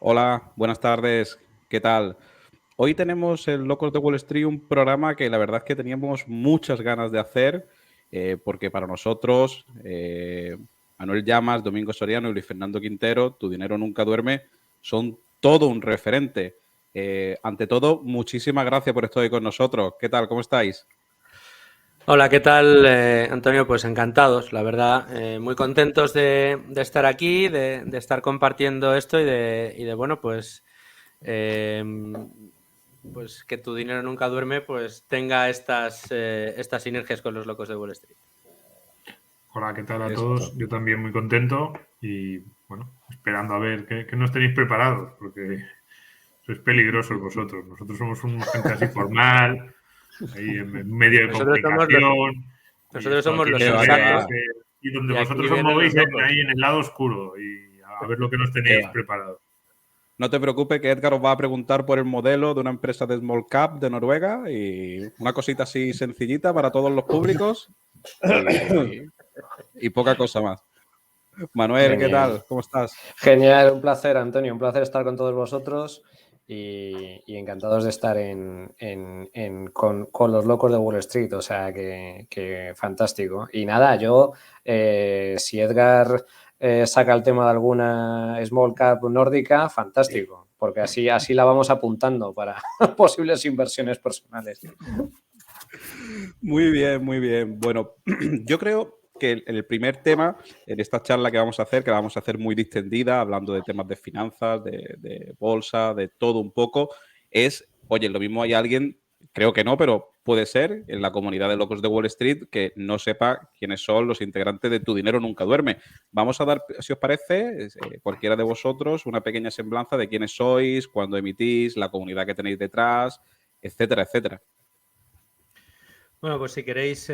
Hola, buenas tardes. ¿Qué tal? Hoy tenemos el Locos de Wall Street, un programa que la verdad es que teníamos muchas ganas de hacer, porque para nosotros, Manuel Llamas, Domingo Soriano y Luis Fernando Quintero, Tu Dinero Nunca Duerme, son todo un referente. Ante todo, muchísimas gracias por estar hoy con nosotros. ¿Qué tal? ¿Cómo estáis? Hola, ¿qué tal, Antonio? Pues encantados, la verdad, muy contentos de estar aquí, de estar compartiendo esto bueno, eh, pues que tu dinero nunca duerme, pues tenga estas sinergias con los locos de Wall Street. Hola, ¿qué tal a Esto. todos? Yo también muy contento y, bueno, esperando a ver qué nos tenéis preparados, porque sois peligrosos vosotros. Nosotros somos gente así formal, ahí en medio de Nosotros somos los, comunicación, y nosotros esto somos aquí los Qué no va, qué es, sensatos va, y donde y aquí vosotros os vienen los movéis locos. ahí en el lado oscuro, y a ver lo que nos qué tenéis va. preparado. No te preocupes que Edgar os va a preguntar por el modelo de una empresa de small cap de Noruega y una cosita así sencillita para todos los públicos y poca cosa más. Manuel, ¿qué Genial. tal? ¿Cómo estás? Genial, un placer, Antonio, un placer estar con todos vosotros y encantados de estar con los locos de Wall Street, o sea que fantástico. Y nada, si Edgar saca el tema de alguna small cap nórdica, fantástico, porque así la vamos apuntando para posibles inversiones personales. Muy bien, muy bien. Bueno, yo creo que el primer tema en esta charla que vamos a hacer, que la vamos a hacer muy distendida, hablando de temas de finanzas, de bolsa, de todo un poco, es, oye, lo mismo hay alguien, creo que no, pero puede ser en la comunidad de locos de Wall Street que no sepa quiénes son los integrantes de Tu Dinero Nunca Duerme. Vamos a dar, si os parece, cualquiera de vosotros, una pequeña semblanza de quiénes sois, cuándo emitís, la comunidad que tenéis detrás, etcétera, etcétera. Bueno, pues si queréis,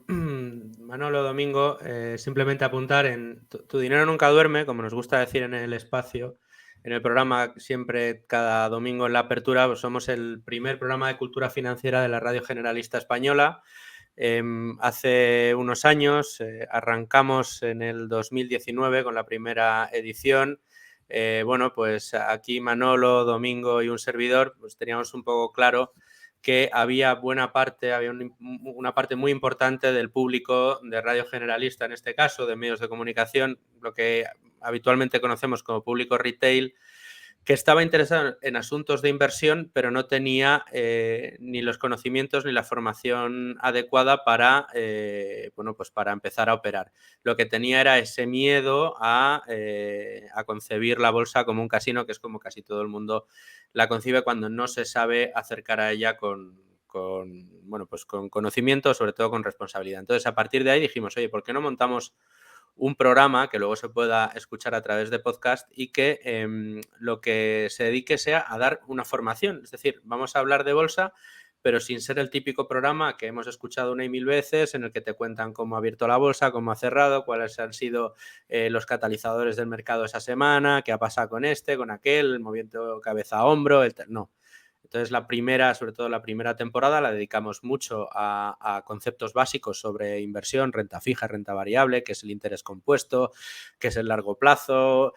Manolo, Domingo, simplemente apuntar en tu dinero nunca duerme, como nos gusta decir en el espacio, en el programa siempre cada domingo en la apertura, pues somos el primer programa de cultura financiera de la Radio Generalista Española. Hace unos años arrancamos en el 2019 con la primera edición. Bueno, pues aquí Manolo, Domingo y un servidor, pues teníamos un poco claro que había una parte muy importante del público de Radio Generalista, en este caso, de medios de comunicación, lo que habitualmente conocemos como público retail, que estaba interesado en asuntos de inversión, pero no tenía ni los conocimientos ni la formación adecuada pues para empezar a operar. Lo que tenía era ese miedo a concebir la bolsa como un casino, que es como casi todo el mundo la concibe cuando no se sabe acercar a ella con conocimiento, sobre todo con responsabilidad. Entonces, a partir de ahí dijimos, oye, ¿por qué no montamos un programa que luego se pueda escuchar a través de podcast y que lo que se dedique sea a dar una formación? Es decir, vamos a hablar de bolsa, pero sin ser el típico programa que hemos escuchado una y mil veces, en el que te cuentan cómo ha abierto la bolsa, cómo ha cerrado, cuáles han sido los catalizadores del mercado esa semana, qué ha pasado con este, con aquel, el movimiento cabeza a hombro, no. Entonces, sobre todo la primera temporada, la dedicamos mucho a conceptos básicos sobre inversión, renta fija, renta variable, qué es el interés compuesto, qué es el largo plazo,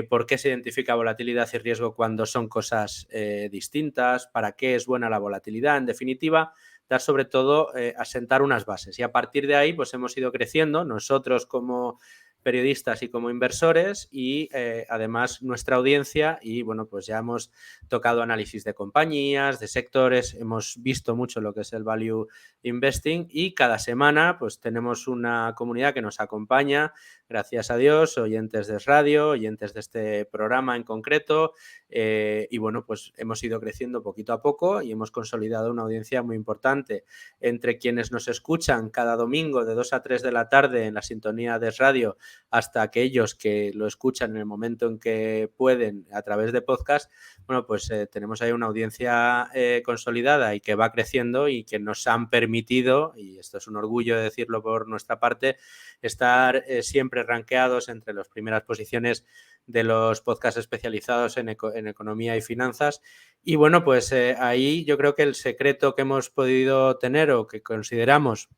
por qué se identifica volatilidad y riesgo cuando son cosas distintas, para qué es buena la volatilidad, en definitiva, dar sobre todo asentar unas bases. Y a partir de ahí, pues hemos ido creciendo, nosotros como periodistas y como inversores y además nuestra audiencia y bueno, pues ya hemos tocado análisis de compañías, de sectores, hemos visto mucho lo que es el value investing y cada semana pues tenemos una comunidad que nos acompaña, gracias a Dios, oyentes de radio, oyentes de este programa en concreto y bueno, pues hemos ido creciendo poquito a poco y hemos consolidado una audiencia muy importante entre quienes nos escuchan cada domingo de 2 a 3 de la tarde en la sintonía de radio hasta aquellos que lo escuchan en el momento en que pueden a través de podcast. Bueno, pues tenemos ahí una audiencia consolidada y que va creciendo y que nos han permitido, y esto es un orgullo de decirlo por nuestra parte, estar siempre rankeados entre las primeras posiciones de los podcasts especializados en economía y finanzas. Y bueno, pues ahí yo creo que el secreto que hemos podido tener o que consideramos,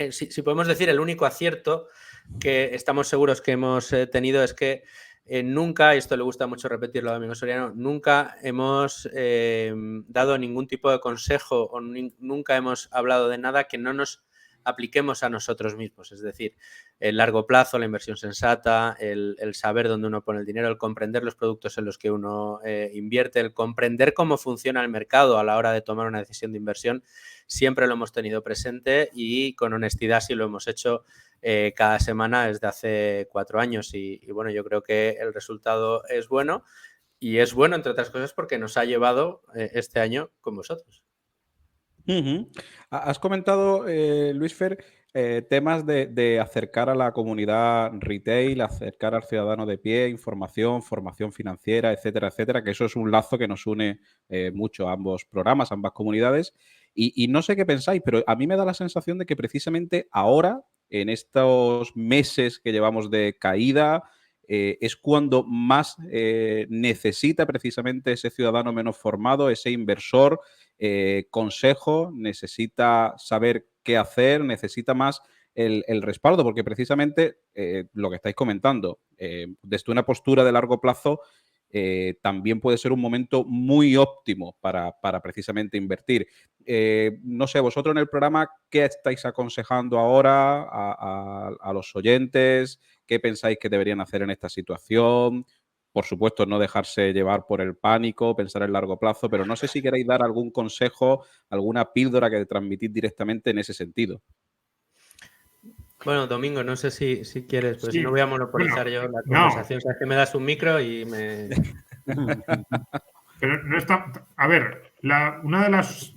si podemos decir el único acierto que estamos seguros que hemos tenido es que nunca, y esto le gusta mucho repetirlo a Domingo Soriano, nunca hemos dado ningún tipo de consejo o nunca hemos hablado de nada que no nos apliquemos a nosotros mismos. Es decir, el largo plazo, la inversión sensata, el saber dónde uno pone el dinero, el comprender los productos en los que uno invierte, el comprender cómo funciona el mercado a la hora de tomar una decisión de inversión, siempre lo hemos tenido presente y con honestidad sí lo hemos hecho cada semana desde hace 4 años y bueno, yo creo que el resultado es bueno y es bueno, entre otras cosas, porque nos ha llevado este año con vosotros. Has comentado, Luis Fer, temas de acercar a la comunidad retail, acercar al ciudadano de pie, información, formación financiera, etcétera, etcétera, que eso es un lazo que nos une mucho a ambos programas, a ambas comunidades. Y no sé qué pensáis, pero a mí me da la sensación de que precisamente ahora, en estos meses que llevamos de caída, es cuando más necesita precisamente ese ciudadano menos formado, ese inversor, consejo, necesita saber qué hacer, necesita más el respaldo, porque precisamente lo que estáis comentando, desde una postura de largo plazo, también puede ser un momento muy óptimo para precisamente invertir. No sé, vosotros en el programa, ¿qué estáis aconsejando ahora a los oyentes? ¿Qué pensáis que deberían hacer en esta situación? Por supuesto, no dejarse llevar por el pánico, pensar en largo plazo, pero no sé si queréis dar algún consejo, alguna píldora que transmitid directamente en ese sentido. Bueno, Domingo, no sé si quieres, pero Sí, si no voy a monopolizar yo la conversación. O sea, es que me das un micro y me... Pero no está... A ver, una de las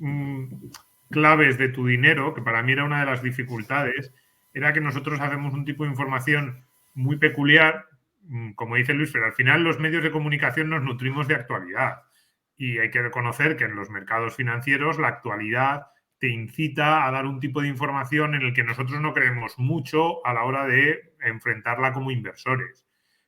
claves de tu dinero, que para mí era una de las dificultades, era que nosotros hacemos un tipo de información muy peculiar, como dice Luis, pero al final los medios de comunicación nos nutrimos de actualidad. Y hay que reconocer que en los mercados financieros la actualidad te incita a dar un tipo de información en el que nosotros no creemos mucho a la hora de enfrentarla como inversores.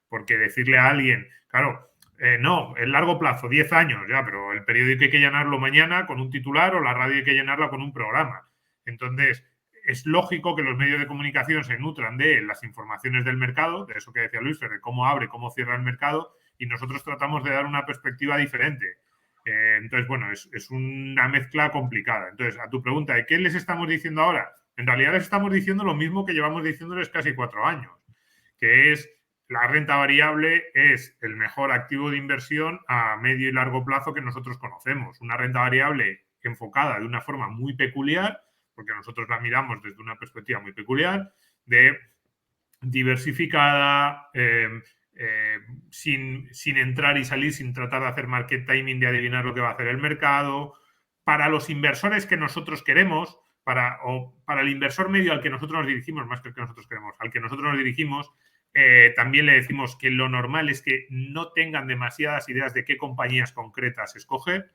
Porque decirle a alguien, claro, no, el largo plazo, 10 años, ya, pero el periódico hay que llenarlo mañana con un titular o la radio hay que llenarla con un programa. Entonces, es lógico que los medios de comunicación se nutran de las informaciones del mercado, de eso que decía Luis, de cómo abre, cómo cierra el mercado, y nosotros tratamos de dar una perspectiva diferente. Entonces, bueno, es una mezcla complicada. Entonces, a tu pregunta, ¿de qué les estamos diciendo ahora? En realidad les estamos diciendo lo mismo que llevamos diciéndoles casi 4 años, que es la renta variable es el mejor activo de inversión a medio y largo plazo que nosotros conocemos. Una renta variable enfocada de una forma muy peculiar, porque nosotros la miramos desde una perspectiva muy peculiar, de diversificada, sin entrar y salir, sin tratar de hacer market timing, de adivinar lo que va a hacer el mercado. Para los inversores que nosotros queremos, para el inversor medio al que nosotros nos dirigimos, más que el que nosotros queremos, al que nosotros nos dirigimos, también le decimos que lo normal es que no tengan demasiadas ideas de qué compañías concretas escoger,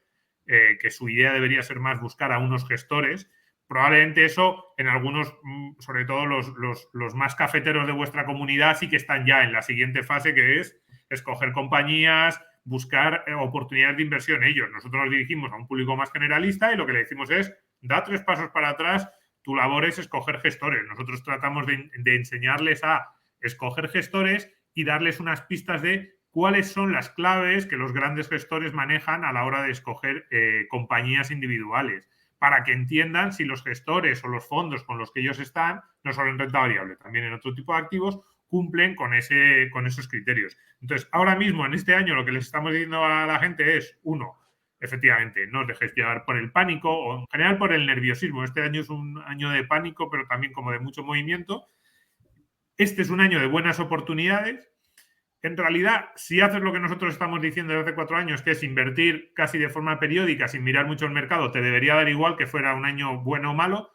que su idea debería ser más buscar a unos gestores. Probablemente eso en algunos, sobre todo los más cafeteros de vuestra comunidad, sí que están ya en la siguiente fase, que es escoger compañías, buscar oportunidades de inversión ellos. Nosotros nos dirigimos a un público más generalista y lo que le decimos es, da 3 pasos para atrás, tu labor es escoger gestores. Nosotros tratamos de enseñarles a escoger gestores y darles unas pistas de cuáles son las claves que los grandes gestores manejan a la hora de escoger compañías individuales, para que entiendan si los gestores o los fondos con los que ellos están, no solo en renta variable, también en otro tipo de activos, cumplen con esos criterios. Entonces, ahora mismo, en este año, lo que les estamos diciendo a la gente es, uno, efectivamente, no os dejéis llevar por el pánico o en general por el nerviosismo. Este año es un año de pánico, pero también como de mucho movimiento. Este es un año de buenas oportunidades. En realidad, si haces lo que nosotros estamos diciendo desde hace 4 años, que es invertir casi de forma periódica, sin mirar mucho el mercado, te debería dar igual que fuera un año bueno o malo.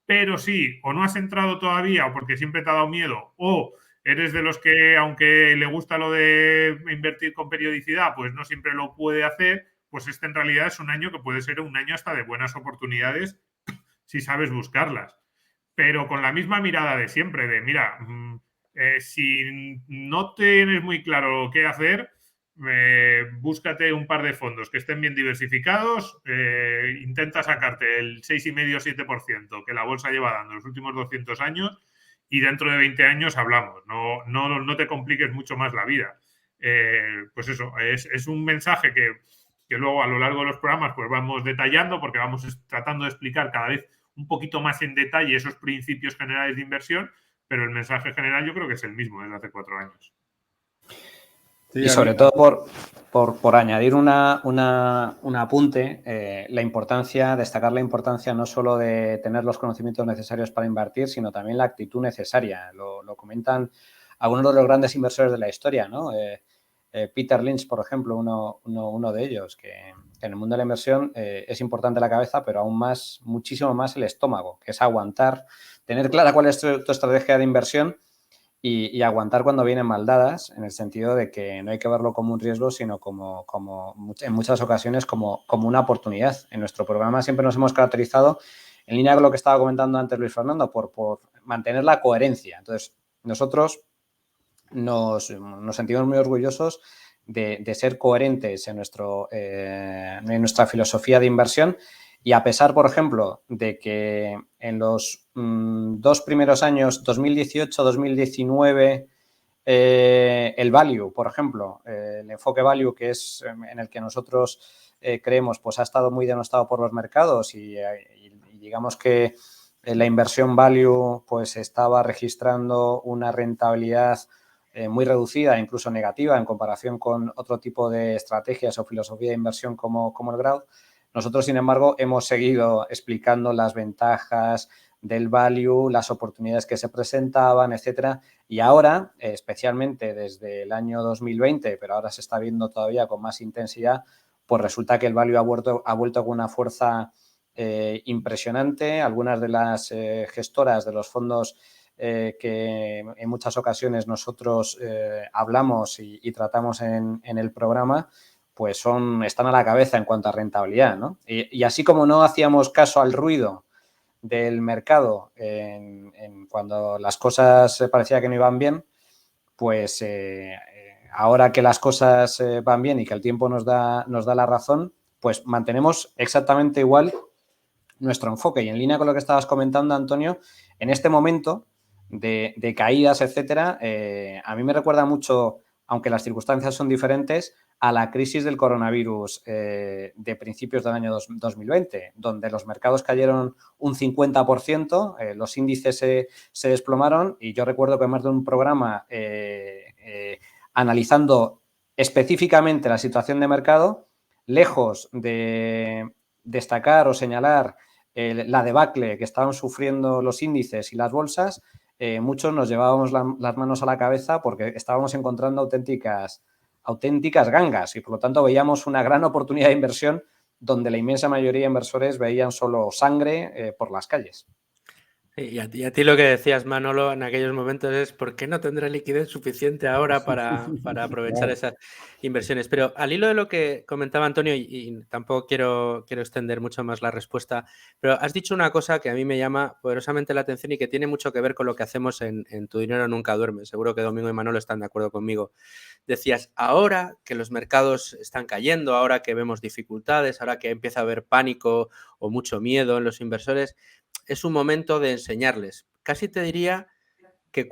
Pero sí, o no has entrado todavía o porque siempre te ha dado miedo, o eres de los que, aunque le gusta lo de invertir con periodicidad, pues no siempre lo puede hacer, pues este en realidad es un año que puede ser un año hasta de buenas oportunidades si sabes buscarlas. Pero con la misma mirada de siempre, de mira, si no tienes muy claro qué hacer, búscate un par de fondos que estén bien diversificados, intenta sacarte el 6,5-7% que la bolsa lleva dando los últimos 200 años y dentro de 20 años hablamos. No te compliques mucho más la vida. pues eso, es un mensaje que luego a lo largo de los programas pues vamos detallando porque vamos tratando de explicar cada vez un poquito más en detalle esos principios generales de inversión, pero el mensaje general yo creo que es el mismo desde hace 4 años. Sí, y sobre todo por añadir un apunte, destacar la importancia no solo de tener los conocimientos necesarios para invertir, sino también la actitud necesaria. Lo comentan algunos de los grandes inversores de la historia, ¿no? Peter Lynch, por ejemplo, uno de ellos, que en el mundo de la inversión es importante la cabeza, pero aún más, muchísimo más el estómago, que es aguantar, tener clara cuál es tu estrategia de inversión y aguantar cuando vienen mal dadas, en el sentido de que no hay que verlo como un riesgo, sino como en muchas ocasiones como una oportunidad. En nuestro programa siempre nos hemos caracterizado, en línea con lo que estaba comentando antes Luis Fernando, por mantener la coherencia. Entonces, nosotros nos sentimos muy orgullosos de ser coherentes en nuestra filosofía de inversión. Y a pesar, por ejemplo, de que en los 2 primeros años, 2018-2019, el value, por ejemplo, el enfoque value, que es en el que nosotros creemos, pues ha estado muy denostado por los mercados y digamos que la inversión value pues estaba registrando una rentabilidad muy reducida, incluso negativa, en comparación con otro tipo de estrategias o filosofía de inversión como el growth. Nosotros, sin embargo, hemos seguido explicando las ventajas del value, las oportunidades que se presentaban, etcétera. Y ahora, especialmente desde el año 2020, pero ahora se está viendo todavía con más intensidad, pues resulta que el value ha vuelto con una fuerza impresionante. Algunas de las gestoras de los fondos que en muchas ocasiones nosotros hablamos y tratamos en el programa, pues están a la cabeza en cuanto a rentabilidad, ¿no? Y así como no hacíamos caso al ruido del mercado cuando las cosas parecía que no iban bien, pues ahora que las cosas van bien y que el tiempo nos da la razón, pues mantenemos exactamente igual nuestro enfoque. Y en línea con lo que estabas comentando, Antonio, en este momento de caídas, etcétera, a mí me recuerda mucho, aunque las circunstancias son diferentes, a la crisis del coronavirus de principios del año 2020, donde los mercados cayeron un 50%, los índices se desplomaron, y yo recuerdo que más de un programa analizando específicamente la situación de mercado, lejos de destacar o señalar la debacle que estaban sufriendo los índices y las bolsas, muchos nos llevábamos las manos a la cabeza porque estábamos encontrando auténticas gangas y por lo tanto veíamos una gran oportunidad de inversión donde la inmensa mayoría de inversores veían solo sangre por las calles. Y a ti lo que decías, Manolo, en aquellos momentos es ¿por qué no tendrá liquidez suficiente ahora para aprovechar esas inversiones? Pero al hilo de lo que comentaba Antonio, y tampoco quiero extender mucho más la respuesta, pero has dicho una cosa que a mí me llama poderosamente la atención y que tiene mucho que ver con lo que hacemos en Tu Dinero Nunca Duerme. Seguro que Domingo y Manolo están de acuerdo conmigo. Decías, ahora que los mercados están cayendo, ahora que vemos dificultades, ahora que empieza a haber pánico o mucho miedo en los inversores, es un momento de enseñarles. Casi te diría que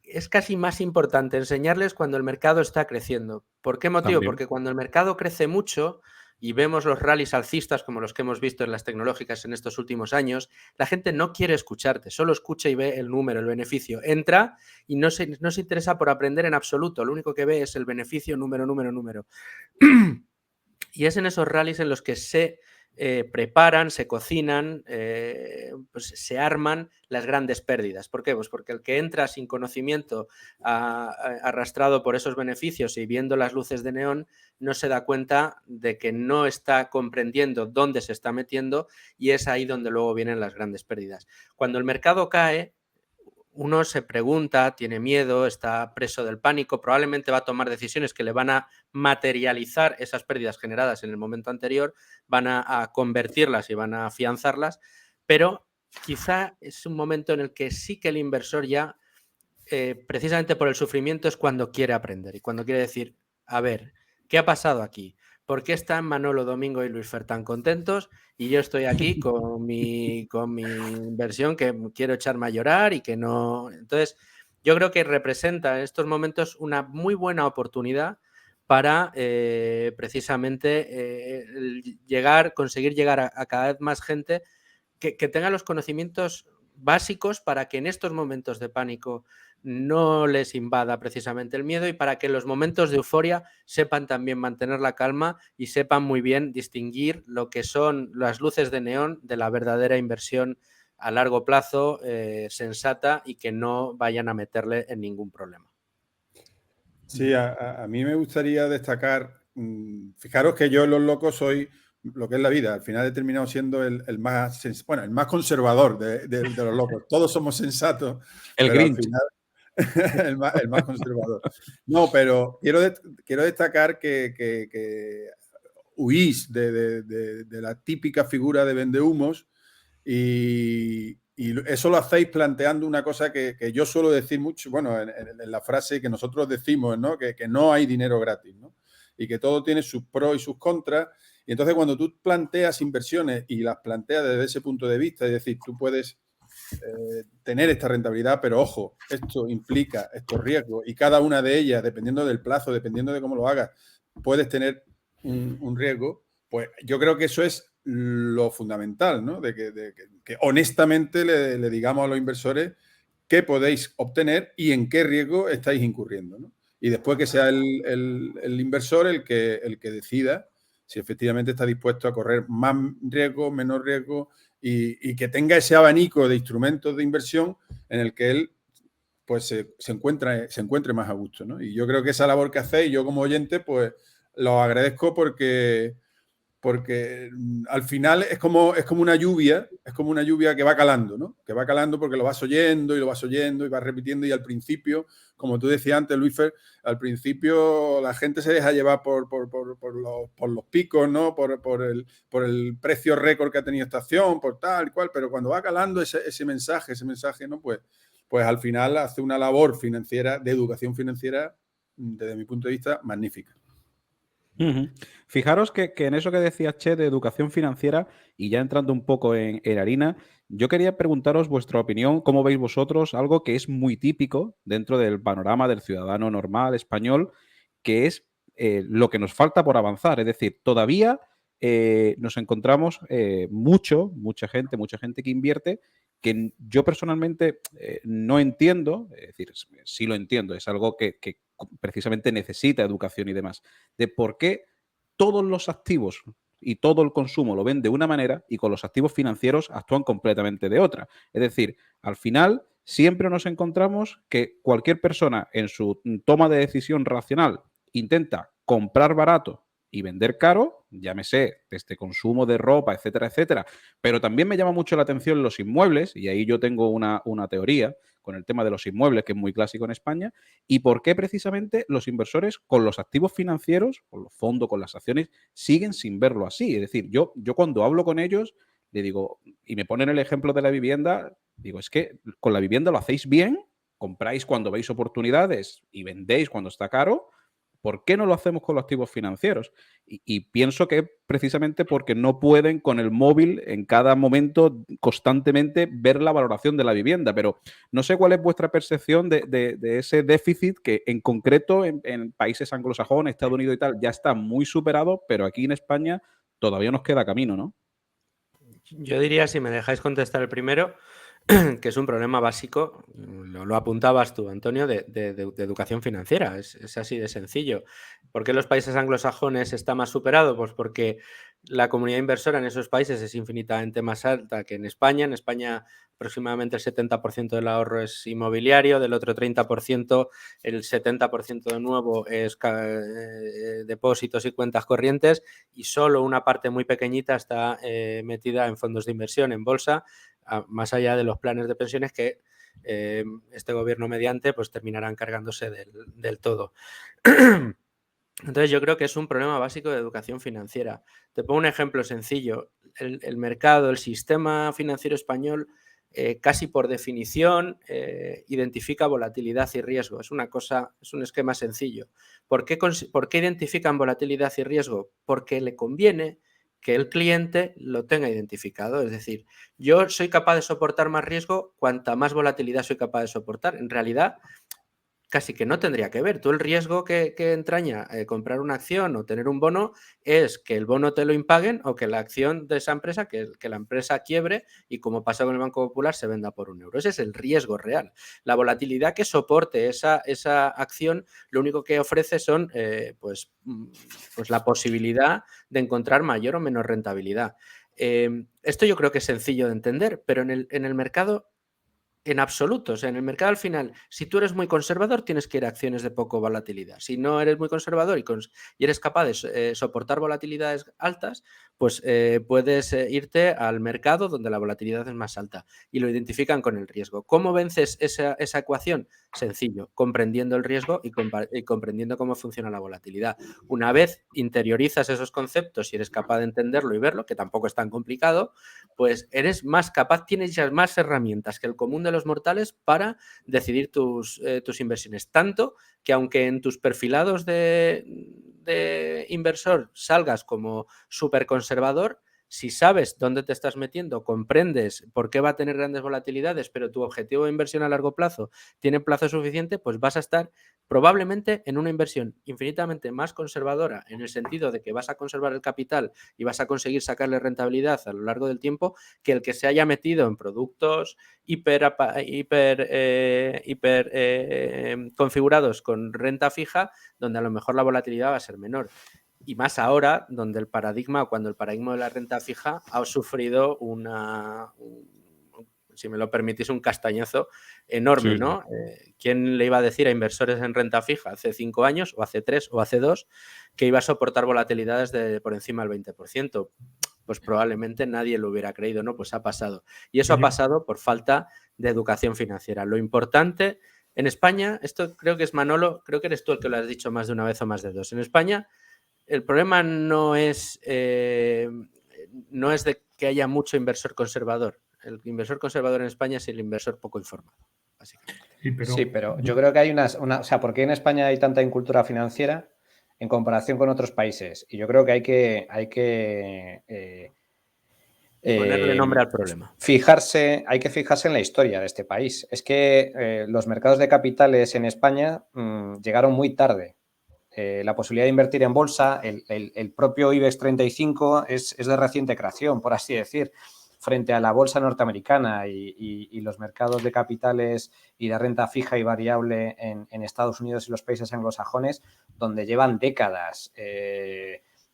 es casi más importante enseñarles cuando el mercado está creciendo. ¿Por qué motivo? También. Porque cuando el mercado crece mucho y vemos los rallies alcistas como los que hemos visto en las tecnológicas en estos últimos años, la gente no quiere escucharte, solo escucha y ve el número, el beneficio. Entra y no se interesa por aprender en absoluto, lo único que ve es el beneficio, número. Y es en esos rallies en los que se preparan, se cocinan, pues se arman las grandes pérdidas. ¿Por qué? Pues porque el que entra sin conocimiento, arrastrado por esos beneficios y viendo las luces de neón, no se da cuenta de que no está comprendiendo dónde se está metiendo y es ahí donde luego vienen las grandes pérdidas. Cuando el mercado cae, uno se pregunta, tiene miedo, está preso del pánico, probablemente va a tomar decisiones que le van a materializar esas pérdidas generadas en el momento anterior, van a convertirlas y van a afianzarlas, pero quizá es un momento en el que sí que el inversor ya, precisamente por el sufrimiento, es cuando quiere aprender y cuando quiere decir, a ver, ¿qué ha pasado aquí? ¿Por qué están Manolo, Domingo y Luis Fer tan contentos y yo estoy aquí con mi inversión que quiero echarme a llorar y que no? Entonces, yo creo que representa en estos momentos una muy buena oportunidad para precisamente conseguir llegar a cada vez más gente que tenga los conocimientos básicos para que en estos momentos de pánico no les invada precisamente el miedo y para que en los momentos de euforia sepan también mantener la calma y sepan muy bien distinguir lo que son las luces de neón de la verdadera inversión a largo plazo, sensata y que no vayan a meterle en ningún problema. Sí, a mí me gustaría destacar, fijaros que yo en Los Locos soy lo que es la vida, al final he terminado siendo el más conservador de Los Locos. Todos somos sensatos, El pero Grinch. al final el más conservador. No, pero quiero destacar que huís de la típica figura de vendehumos y eso lo hacéis planteando una cosa que yo suelo decir mucho, bueno, en la frase que nosotros decimos, ¿no? Que no hay dinero gratis, ¿no? Y que todo tiene sus pros y sus contras. Y entonces cuando tú planteas inversiones y las planteas desde ese punto de vista, es decir, tú puedes tener esta rentabilidad, pero ojo, esto implica estos riesgos y cada una de ellas, dependiendo del plazo, dependiendo de cómo lo hagas, puedes tener un riesgo, pues yo creo que eso es lo fundamental, ¿no? De que honestamente le digamos a los inversores qué podéis obtener y en qué riesgo estáis incurriendo, ¿no? Y después que sea el inversor el que decida si efectivamente está dispuesto a correr más riesgo, menos riesgo y que tenga ese abanico de instrumentos de inversión en el que él pues se encuentre más a gusto, ¿no? Y yo creo que esa labor que hacéis, yo como oyente, pues lo agradezco porque al final es como una lluvia, que va calando, ¿no? Que va calando porque lo vas oyendo y vas repitiendo y al principio, como tú decías antes, Luisfer, al principio la gente se deja llevar por los picos, ¿no? Por el precio récord que ha tenido esta acción, por tal y cual, pero cuando va calando ese mensaje, ¿no? Pues al final hace una labor financiera, de educación financiera, desde mi punto de vista, magnífica. Fijaros que en eso que decía Che de educación financiera, y ya entrando un poco en harina, yo quería preguntaros vuestra opinión, cómo veis vosotros algo que es muy típico dentro del panorama del ciudadano normal español, que es lo que nos falta por avanzar. Es decir, todavía nos encontramos mucha gente que invierte, que yo personalmente no entiendo, es decir, sí lo entiendo, es algo que precisamente necesita educación y demás, de por qué todos los activos y todo el consumo lo ven de una manera y con los activos financieros actúan completamente de otra. Es decir, al final siempre nos encontramos que cualquier persona en su toma de decisión racional intenta comprar barato y vender caro, llámese desde consumo de ropa, etcétera, etcétera. Pero también me llama mucho la atención los inmuebles, y ahí yo tengo una teoría con el tema de los inmuebles, que es muy clásico en España, y por qué precisamente los inversores con los activos financieros, con los fondos, con las acciones, siguen sin verlo así. Es decir, yo cuando hablo con ellos, le digo, y me ponen el ejemplo de la vivienda, digo, es que con la vivienda lo hacéis bien, compráis cuando veis oportunidades y vendéis cuando está caro. ¿Por qué no lo hacemos con los activos financieros? Y pienso que precisamente porque no pueden con el móvil en cada momento constantemente ver la valoración de la vivienda. Pero no sé cuál es vuestra percepción de ese déficit que en concreto en países anglosajones, Estados Unidos y tal, ya está muy superado, pero aquí en España todavía nos queda camino, ¿no? Yo diría, si me dejáis contestar el primero, que es un problema básico, lo apuntabas tú, Antonio, de educación financiera. Es así de sencillo. ¿Por qué los países anglosajones está más superado? Pues porque la comunidad inversora en esos países es infinitamente más alta que en España. En España aproximadamente el 70% del ahorro es inmobiliario, del otro 30% el 70% de nuevo es depósitos y cuentas corrientes y solo una parte muy pequeñita está metida en fondos de inversión, en bolsa, más allá de los planes de pensiones que este gobierno mediante pues terminarán cargándose del todo. Entonces yo creo que es un problema básico de educación financiera. Te pongo un ejemplo sencillo. El mercado, el sistema financiero español casi por definición identifica volatilidad y riesgo. Es un esquema sencillo. ¿Por qué identifican volatilidad y riesgo? Porque le conviene que el cliente lo tenga identificado. Es decir, yo soy capaz de soportar más riesgo cuanta más volatilidad soy capaz de soportar. En realidad, casi que no tendría que ver. Tú el riesgo que entraña comprar una acción o tener un bono es que el bono te lo impaguen o que la acción de esa empresa, que la empresa quiebre y, como pasó con el Banco Popular, se venda por €1. Ese es el riesgo real. La volatilidad que soporte esa acción, lo único que ofrece son pues la posibilidad de encontrar mayor o menor rentabilidad. Esto yo creo que es sencillo de entender, pero en el mercado en absoluto. O sea, en el mercado al final, si tú eres muy conservador, tienes que ir a acciones de poco volatilidad. Si no eres muy conservador y eres capaz de soportar volatilidades altas, pues puedes irte al mercado donde la volatilidad es más alta y lo identifican con el riesgo. ¿Cómo vences esa ecuación? Sencillo, comprendiendo el riesgo y comprendiendo cómo funciona la volatilidad. Una vez interiorizas esos conceptos y eres capaz de entenderlo y verlo, que tampoco es tan complicado, pues eres más capaz, tienes ya más herramientas que el común de los mortales para decidir tus inversiones. Tanto que, aunque en tus perfilados de inversor salgas como súper conservador, si sabes dónde te estás metiendo, comprendes por qué va a tener grandes volatilidades, pero tu objetivo de inversión a largo plazo tiene plazo suficiente, pues vas a estar probablemente en una inversión infinitamente más conservadora, en el sentido de que vas a conservar el capital y vas a conseguir sacarle rentabilidad a lo largo del tiempo, que el que se haya metido en productos hiper configurados con renta fija, donde a lo mejor la volatilidad va a ser menor. Y más ahora, donde cuando el paradigma de la renta fija ha sufrido si me lo permitís, un castañazo enorme, Sí. ¿no? ¿Quién le iba a decir a inversores en renta fija hace 5 años, o hace 3, o hace 2, que iba a soportar volatilidades de por encima del 20%? Pues probablemente nadie lo hubiera creído, ¿no? Pues ha pasado. Y eso ha pasado por falta de educación financiera. Lo importante en España, esto creo que es Manolo, creo que eres tú el que lo has dicho más de una vez o más de dos. En España, el problema no es de que haya mucho inversor conservador. El inversor conservador en España es el inversor poco informado, básicamente. Sí, pero yo creo que hay o sea, ¿por qué en España hay tanta incultura financiera en comparación con otros países? Y yo creo que hay que ponerle nombre al problema. Hay que fijarse en la historia de este país. Es que los mercados de capitales en España llegaron muy tarde. La posibilidad de invertir en bolsa, el propio IBEX 35 es de reciente creación, por así decir, frente a la bolsa norteamericana y los mercados de capitales y de renta fija y variable en Estados Unidos y los países anglosajones, donde llevan décadas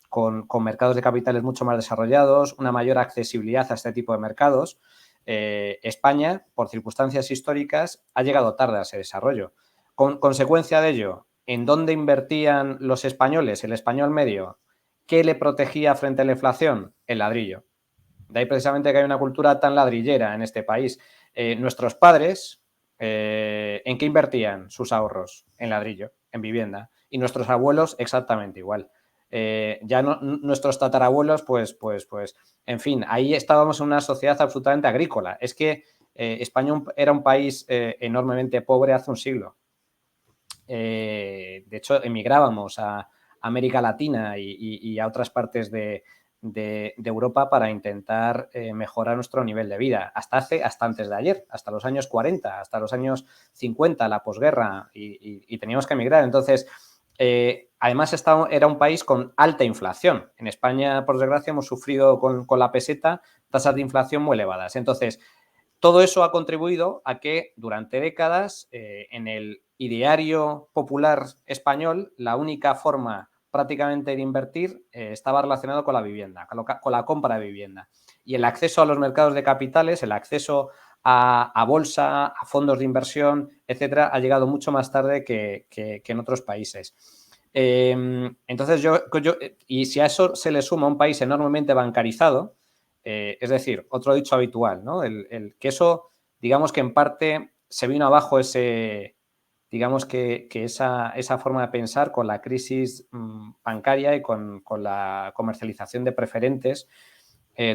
con mercados de capitales mucho más desarrollados, una mayor accesibilidad a este tipo de mercados. España, por circunstancias históricas, ha llegado tarde a ese desarrollo. Consecuencia de ello, ¿en dónde invertían los españoles, el español medio? ¿Qué le protegía frente a la inflación? El ladrillo. De ahí precisamente que hay una cultura tan ladrillera en este país. Nuestros padres, ¿en qué invertían sus ahorros? En ladrillo, en vivienda. Y nuestros abuelos exactamente igual. Nuestros tatarabuelos, pues, en fin, ahí estábamos en una sociedad absolutamente agrícola. Es que España era un país enormemente pobre hace un siglo. De hecho, emigrábamos a América Latina y a otras partes de Europa para intentar mejorar nuestro nivel de vida. Hasta antes de ayer, hasta los años 40, hasta los años 50, la posguerra, y teníamos que emigrar. Entonces, además era un país con alta inflación. En España, por desgracia, hemos sufrido con la peseta tasas de inflación muy elevadas. Entonces, todo eso ha contribuido a que durante décadas en el ideario popular español la única forma prácticamente de invertir estaba relacionado con la vivienda, con la compra de vivienda. Y el acceso a los mercados de capitales, el acceso a bolsa, a fondos de inversión, etcétera, ha llegado mucho más tarde que en otros países. Entonces, y si a eso se le suma un país enormemente bancarizado, es decir, otro dicho habitual, ¿no? Que eso, digamos que en parte se vino abajo digamos que esa forma de pensar con la crisis bancaria y con la comercialización de preferentes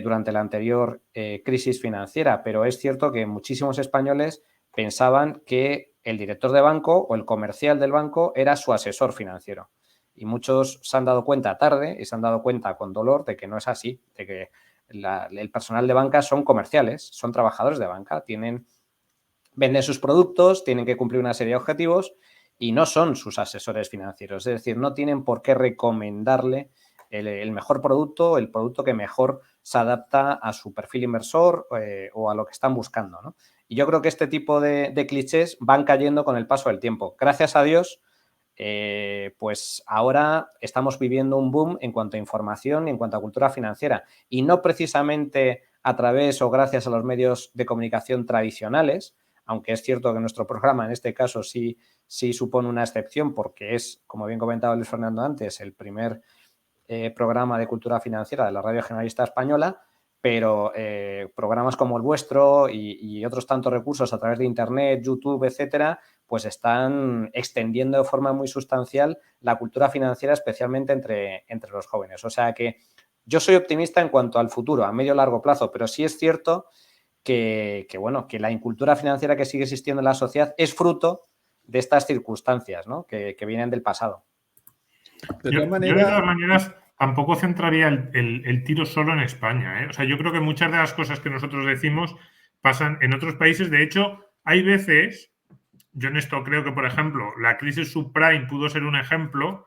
durante la anterior crisis financiera. Pero es cierto que muchísimos españoles pensaban que el director de banco o el comercial del banco era su asesor financiero. Y muchos se han dado cuenta tarde y se han dado cuenta con dolor de que no es así, de que el personal de banca son comerciales, son trabajadores de banca, venden sus productos, tienen que cumplir una serie de objetivos y no son sus asesores financieros. Es decir, no tienen por qué recomendarle el mejor producto, el producto que mejor se adapta a su perfil inversor o a lo que están buscando, ¿no? Y yo creo que este tipo de clichés van cayendo con el paso del tiempo. Gracias a Dios, pues ahora estamos viviendo un boom en cuanto a información y en cuanto a cultura financiera. Y no precisamente a través o gracias a los medios de comunicación tradicionales, aunque es cierto que nuestro programa en este caso sí supone una excepción porque es, como bien comentaba Luis Fernando antes, el primer programa de cultura financiera de la Radio Generalista Española, pero programas como el vuestro y otros tantos recursos a través de Internet, YouTube, etcétera, pues están extendiendo de forma muy sustancial la cultura financiera, especialmente entre los jóvenes. O sea que yo soy optimista en cuanto al futuro, a medio y largo plazo, pero sí es cierto que la incultura financiera que sigue existiendo en la sociedad es fruto de estas circunstancias, ¿no? que vienen del pasado. Yo de todas maneras tampoco centraría el tiro solo en España, ¿eh? O sea, yo creo que muchas de las cosas que nosotros decimos pasan en otros países. De hecho, hay veces, yo en esto creo que, por ejemplo, la crisis subprime pudo ser un ejemplo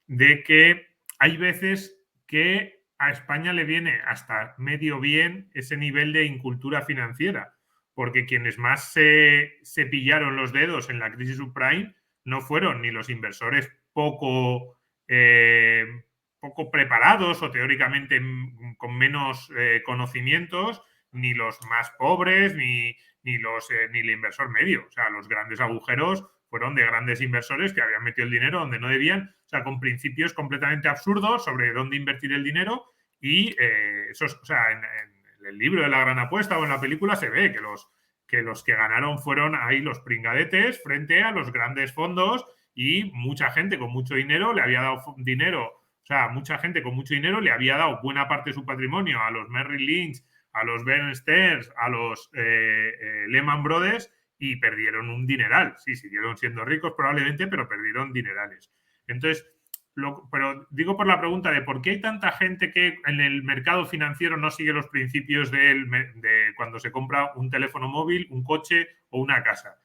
de que hay veces que a España le viene hasta medio bien ese nivel de incultura financiera, porque quienes más se pillaron los dedos en la crisis subprime no fueron ni los inversores poco preparados o teóricamente con menos conocimientos, ni los más pobres, ni el inversor medio. O sea, los grandes agujeros fueron de grandes inversores que habían metido el dinero donde no debían, o sea, con principios completamente absurdos sobre dónde invertir el dinero. Y eso, o sea, en el libro de La Gran Apuesta o en la película se ve que los que ganaron fueron ahí los pringadetes frente a los grandes fondos, y mucha gente con mucho dinero le había dado dinero, o sea, mucha gente con mucho dinero le había dado buena parte de su patrimonio a los Merrill Lynch, a los Bear Stearns, a los Lehman Brothers, y perdieron un dineral. Sí, siguieron siendo ricos probablemente, pero perdieron dinerales. Entonces, pero digo por la pregunta de por qué hay tanta gente que en el mercado financiero no sigue los principios de cuando se compra un teléfono móvil, un coche o una casa.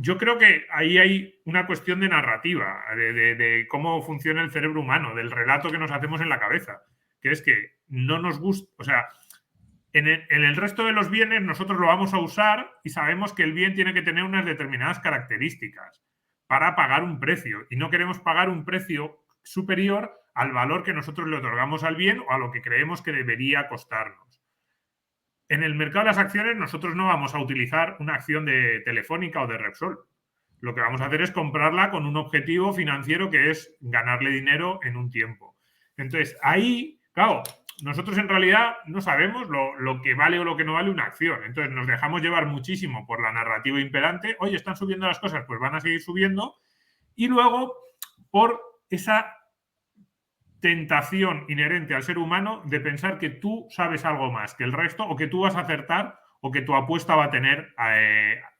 Yo creo que ahí hay una cuestión de narrativa, de cómo funciona el cerebro humano, del relato que nos hacemos en la cabeza, que es que no nos gusta, o sea, en el resto de los bienes nosotros lo vamos a usar y sabemos que el bien tiene que tener unas determinadas características para pagar un precio, y no queremos pagar un precio superior al valor que nosotros le otorgamos al bien o a lo que creemos que debería costarnos. En el mercado de las acciones nosotros no vamos a utilizar una acción de Telefónica o de Repsol. Lo que vamos a hacer es comprarla con un objetivo financiero que es ganarle dinero en un tiempo. Entonces, ahí, claro, nosotros en realidad no sabemos lo que vale o lo que no vale una acción. Entonces nos dejamos llevar muchísimo por la narrativa imperante. Oye, están subiendo las cosas, pues van a seguir subiendo. Y luego por esa tentación inherente al ser humano de pensar que tú sabes algo más que el resto, o que tú vas a acertar, o que tu apuesta va a tener,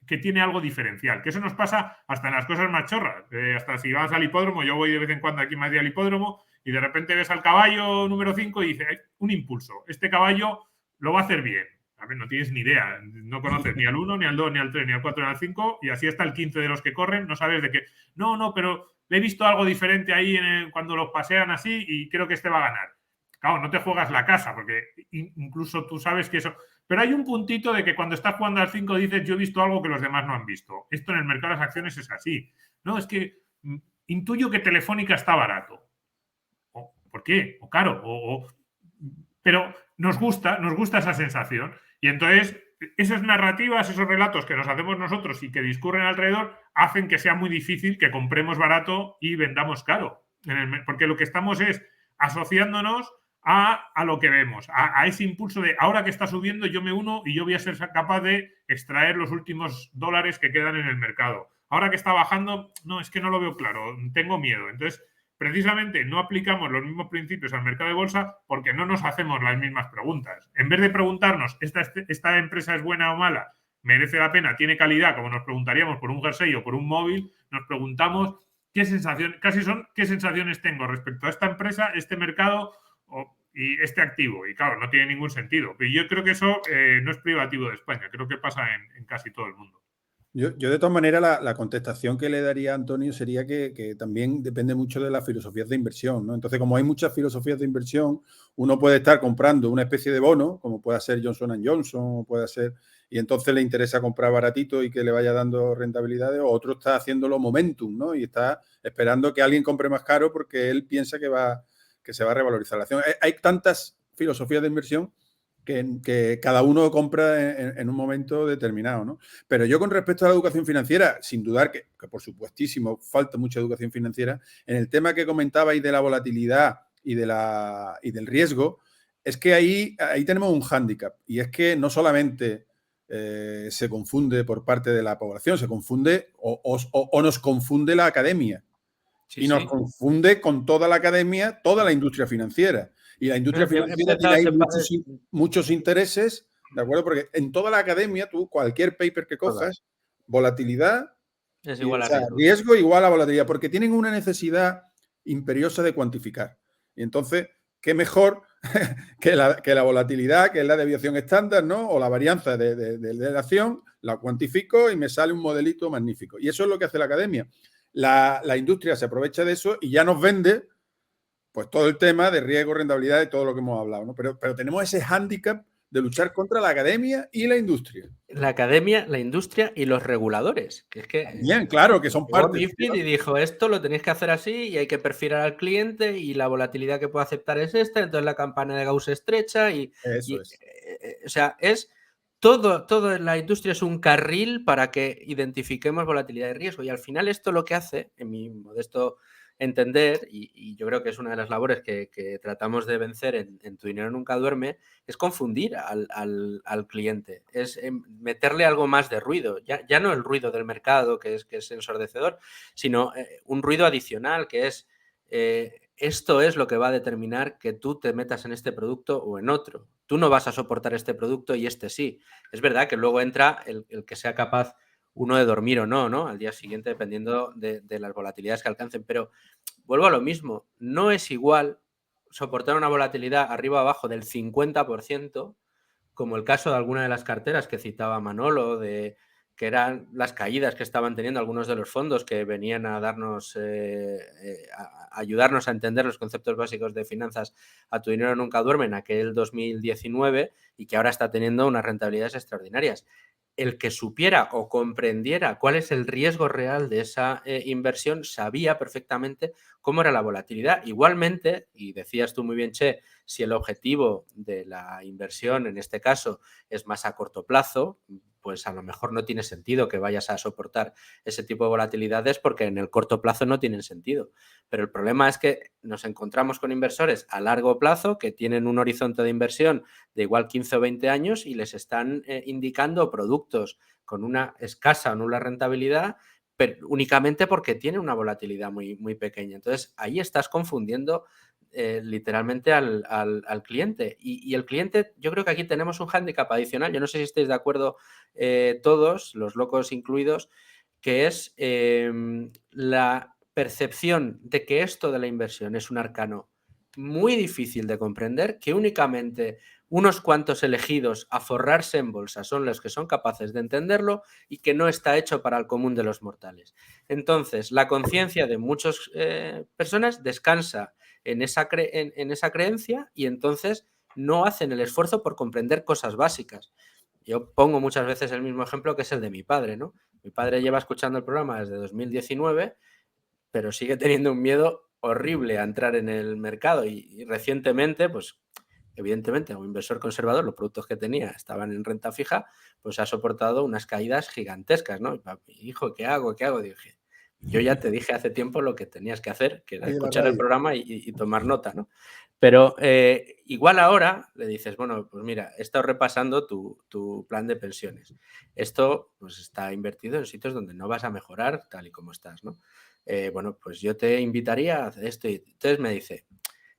que tiene algo diferencial. Que eso nos pasa hasta en las cosas más chorras. Hasta si vas al hipódromo, yo voy de vez en cuando aquí más de al hipódromo, y de repente ves al caballo número 5 y dices, un impulso, este caballo lo va a hacer bien. A ver, no tienes ni idea, no conoces ni al 1, ni al 2, ni al 3, ni al 4, ni al 5, y así hasta el 15 de los que corren, no sabes de qué. No, pero le he visto algo diferente ahí cuando los pasean así y creo que este va a ganar. Claro, no te juegas la casa, porque incluso tú sabes que eso... Pero hay un puntito de que cuando estás jugando al 5 dices, yo he visto algo que los demás no han visto. Esto en el mercado de las acciones es así. No, es que intuyo que Telefónica está barato. ¿Por qué? O caro. Pero nos gusta esa sensación. Y entonces, esas narrativas, esos relatos que nos hacemos nosotros y que discurren alrededor, hacen que sea muy difícil que compremos barato y vendamos caro. Porque lo que estamos es asociándonos a lo que vemos, a ese impulso de ahora que está subiendo yo me uno y yo voy a ser capaz de extraer los últimos dólares que quedan en el mercado. Ahora que está bajando, no, es que no lo veo claro, tengo miedo. Entonces, precisamente no aplicamos los mismos principios al mercado de bolsa porque no nos hacemos las mismas preguntas. En vez de preguntarnos, ¿esta empresa es buena o mala? ¿Merece la pena? ¿Tiene calidad? Como nos preguntaríamos por un jersey o por un móvil, nos preguntamos, ¿qué sensaciones tengo respecto a esta empresa, este mercado y este activo? Y claro, no tiene ningún sentido. Pero yo creo que eso no es privativo de España, creo que pasa en casi todo el mundo. Yo de todas maneras, la contestación que le daría a Antonio sería que también depende mucho de las filosofías de inversión, ¿no? Entonces, como hay muchas filosofías de inversión, uno puede estar comprando una especie de bono, como puede ser Johnson & Johnson, puede ser, y entonces le interesa comprar baratito y que le vaya dando rentabilidades, o otro está haciéndolo momentum, ¿no? Y está esperando que alguien compre más caro porque él piensa que se va a revalorizar la acción. Hay tantas filosofías de inversión que cada uno compra en un momento determinado, ¿no? Pero yo con respecto a la educación financiera, sin dudar que por supuestísimo falta mucha educación financiera, en el tema que comentabais de la volatilidad y del riesgo, es que ahí tenemos un hándicap, y es que no solamente se confunde por parte de la población, se confunde o nos confunde la academia. Sí, y nos confunde con toda la academia, toda la industria financiera. Y la industria financiera tiene muchos intereses, ¿de acuerdo? Porque en toda la academia, tú, cualquier paper que cojas, volatilidad es igual a riesgo igual a volatilidad, porque tienen una necesidad imperiosa de cuantificar. Y entonces, ¿qué mejor que la volatilidad, que es la desviación estándar, ¿no? O la varianza de la acción, la cuantifico y me sale un modelito magnífico. Y eso es lo que hace la academia. La industria se aprovecha de eso y ya nos vende pues todo el tema de riesgo, rentabilidad y todo lo que hemos hablado, ¿no? Pero tenemos ese hándicap de luchar contra la academia y la industria. La academia, la industria y los reguladores. Que es que bien, claro, que son parte. MiFID y dijo, esto lo tenéis que hacer así y hay que perfilar al cliente y la volatilidad que puede aceptar es esta, entonces la campana de Gauss estrecha o sea, es todo en la industria es un carril para que identifiquemos volatilidad y riesgo, y al final esto lo que hace, en mi modesto entender, y yo creo que es una de las labores que tratamos de vencer en Tu Dinero Nunca Duerme, es confundir al cliente, es meterle algo más de ruido, ya no el ruido del mercado que es ensordecedor, sino un ruido adicional que es esto es lo que va a determinar que tú te metas en este producto o en otro. Tú no vas a soportar este producto y este sí. Es verdad que luego entra el que sea capaz uno de dormir o no, ¿no? Al día siguiente, dependiendo de las volatilidades que alcancen. Pero vuelvo a lo mismo. No es igual soportar una volatilidad arriba o abajo del 50%, como el caso de alguna de las carteras que citaba Manolo, que eran las caídas que estaban teniendo algunos de los fondos que venían a darnos, a ayudarnos a entender los conceptos básicos de finanzas a Tu Dinero Nunca Duerme en aquel 2019 y que ahora está teniendo unas rentabilidades extraordinarias. El que supiera o comprendiera cuál es el riesgo real de esa inversión sabía perfectamente cómo era la volatilidad. Igualmente, y decías tú muy bien, Che, si el objetivo de la inversión en este caso es más a corto plazo, pues a lo mejor no tiene sentido que vayas a soportar ese tipo de volatilidades porque en el corto plazo no tienen sentido. Pero el problema es que nos encontramos con inversores a largo plazo que tienen un horizonte de inversión de igual 15 o 20 años y les están indicando productos con una escasa o nula rentabilidad, pero únicamente porque tienen una volatilidad muy, muy pequeña. Entonces, ahí estás confundiendo literalmente al cliente. Y el cliente, yo creo que aquí tenemos un hándicap adicional, yo no sé si estáis de acuerdo todos, los locos incluidos, que es la percepción de que esto de la inversión es un arcano muy difícil de comprender, que únicamente unos cuantos elegidos a forrarse en bolsa son los que son capaces de entenderlo y que no está hecho para el común de los mortales. Entonces, la conciencia de muchas personas descansa en esa creencia y entonces no hacen el esfuerzo por comprender cosas básicas. Yo pongo muchas veces el mismo ejemplo que es el de mi padre, ¿no? Mi padre lleva escuchando el programa desde 2019, pero sigue teniendo un miedo horrible a entrar en el mercado y recientemente, pues evidentemente, a un inversor conservador, los productos que tenía estaban en renta fija, pues ha soportado unas caídas gigantescas, ¿no? Hijo, ¿qué hago? ¿Qué hago? Dije, yo ya te dije hace tiempo lo que tenías que hacer, que era escuchar el programa y tomar nota, ¿no? Pero igual ahora le dices, bueno, pues mira, he estado repasando tu plan de pensiones. Esto pues está invertido en sitios donde no vas a mejorar tal y como estás, ¿no? Bueno, pues yo te invitaría a hacer esto. Y entonces me dice,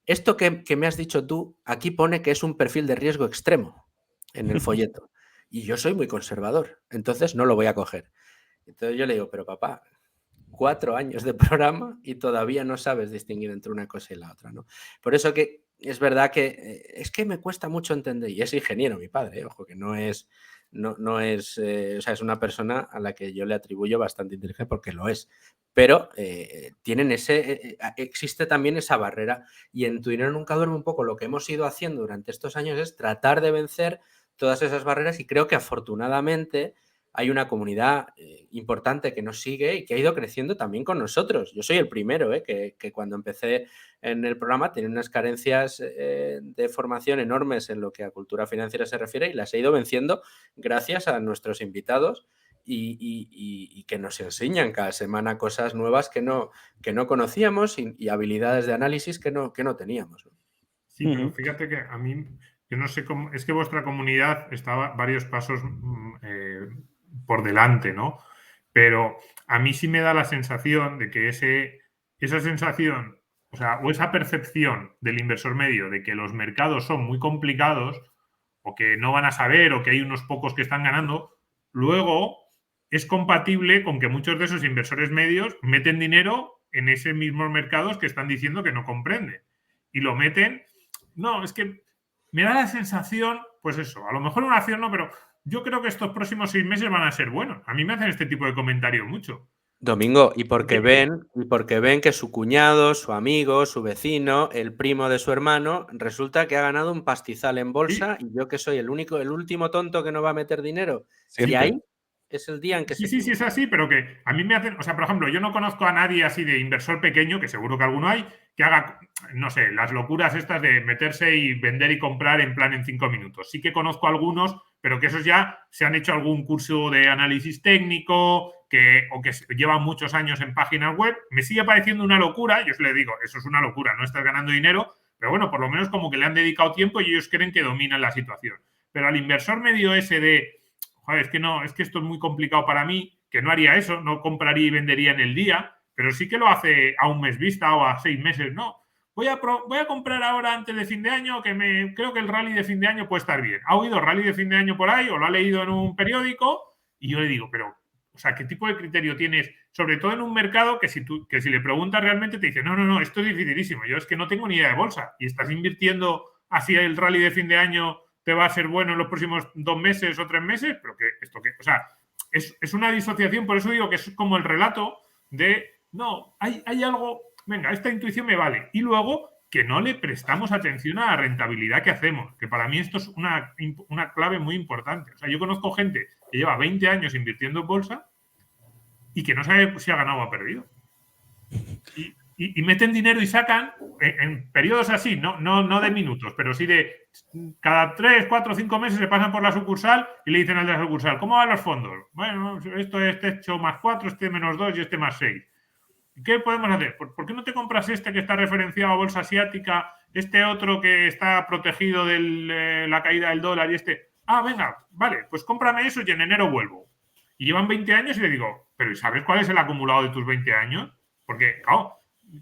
esto que me has dicho tú, aquí pone que es un perfil de riesgo extremo en el folleto. Y yo soy muy conservador, entonces no lo voy a coger. Entonces yo le digo, pero papá, 4 años de programa y todavía no sabes distinguir entre una cosa y la otra, ¿no? Por eso que es verdad que es que me cuesta mucho entender, y es ingeniero mi padre, ojo, que no es, o sea, es una persona a la que yo le atribuyo bastante inteligencia porque lo es, pero tienen existe también esa barrera, y en Tu dinero nunca duerme un poco lo que hemos ido haciendo durante estos años es tratar de vencer todas esas barreras, y creo que afortunadamente hay una comunidad importante que nos sigue y que ha ido creciendo también con nosotros. Yo soy el primero que cuando empecé en el programa tenía unas carencias de formación enormes en lo que a cultura financiera se refiere, y las he ido venciendo gracias a nuestros invitados y que nos enseñan cada semana cosas nuevas que no conocíamos y habilidades de análisis que no teníamos. Sí, pero fíjate que a mí, yo no sé cómo, es que vuestra comunidad estaba varios pasos por delante, ¿no? Pero a mí sí me da la sensación de que esa sensación, o sea, o esa percepción del inversor medio de que los mercados son muy complicados o que no van a saber o que hay unos pocos que están ganando, luego es compatible con que muchos de esos inversores medios meten dinero en esos mismos mercados que están diciendo que no comprenden. Y lo meten. No, es que me da la sensación, pues eso, a lo mejor una acción no, pero yo creo que estos próximos 6 meses van a ser buenos. A mí me hacen este tipo de comentarios mucho. Domingo, y porque ven que su cuñado, su amigo, su vecino, el primo de su hermano, resulta que ha ganado un pastizal en bolsa, y yo que soy el último tonto que no va a meter dinero. Siempre. Y ahí es el día en que Sí, es así, pero que a mí me hacen, o sea, por ejemplo, yo no conozco a nadie así de inversor pequeño, que seguro que alguno hay, que haga, no sé, las locuras estas de meterse y vender y comprar en plan en 5 minutos. Sí que conozco a algunos, pero que esos ya se han hecho algún curso de análisis técnico, o que llevan muchos años en páginas web. Me sigue pareciendo una locura, yo os le digo, eso es una locura, no estás ganando dinero, pero bueno, por lo menos como que le han dedicado tiempo y ellos creen que dominan la situación. Pero al inversor medio ese de joder, es que no, es que esto es muy complicado para mí, que no haría eso, no compraría y vendería en el día, pero sí que lo hace a un mes vista o a 6 meses, no. Voy a comprar ahora antes de fin de año, que creo que el rally de fin de año puede estar bien. ¿Ha oído rally de fin de año por ahí o lo ha leído en un periódico? Y yo le digo, pero, o sea, ¿qué tipo de criterio tienes? Sobre todo en un mercado que si le preguntas realmente te dice, no, esto es dificilísimo. Yo es que no tengo ni idea de bolsa y estás invirtiendo así el rally de fin de año te va a ser bueno en los próximos 2 meses o 3 meses, pero que esto que, o sea, es una disociación, por eso digo que es como el relato de, no, hay algo, venga, esta intuición me vale, y luego que no le prestamos atención a la rentabilidad que hacemos, que para mí esto es una clave muy importante. O sea, yo conozco gente que lleva 20 años invirtiendo en bolsa y que no sabe si ha ganado o ha perdido. Y meten dinero y sacan en periodos así, no de minutos, pero sí de cada 3, 4, 5 meses se pasan por la sucursal y le dicen al de la sucursal, ¿cómo van los fondos? Bueno, este hecho más 4, este menos 2 y este más 6. ¿Qué podemos hacer? ¿Por qué no te compras este que está referenciado a bolsa asiática, este otro que está protegido de la caída del dólar y este? Ah, venga, vale, pues cómprame eso y en enero vuelvo. Y llevan 20 años y le digo, ¿pero sabes cuál es el acumulado de tus 20 años? Porque, claro,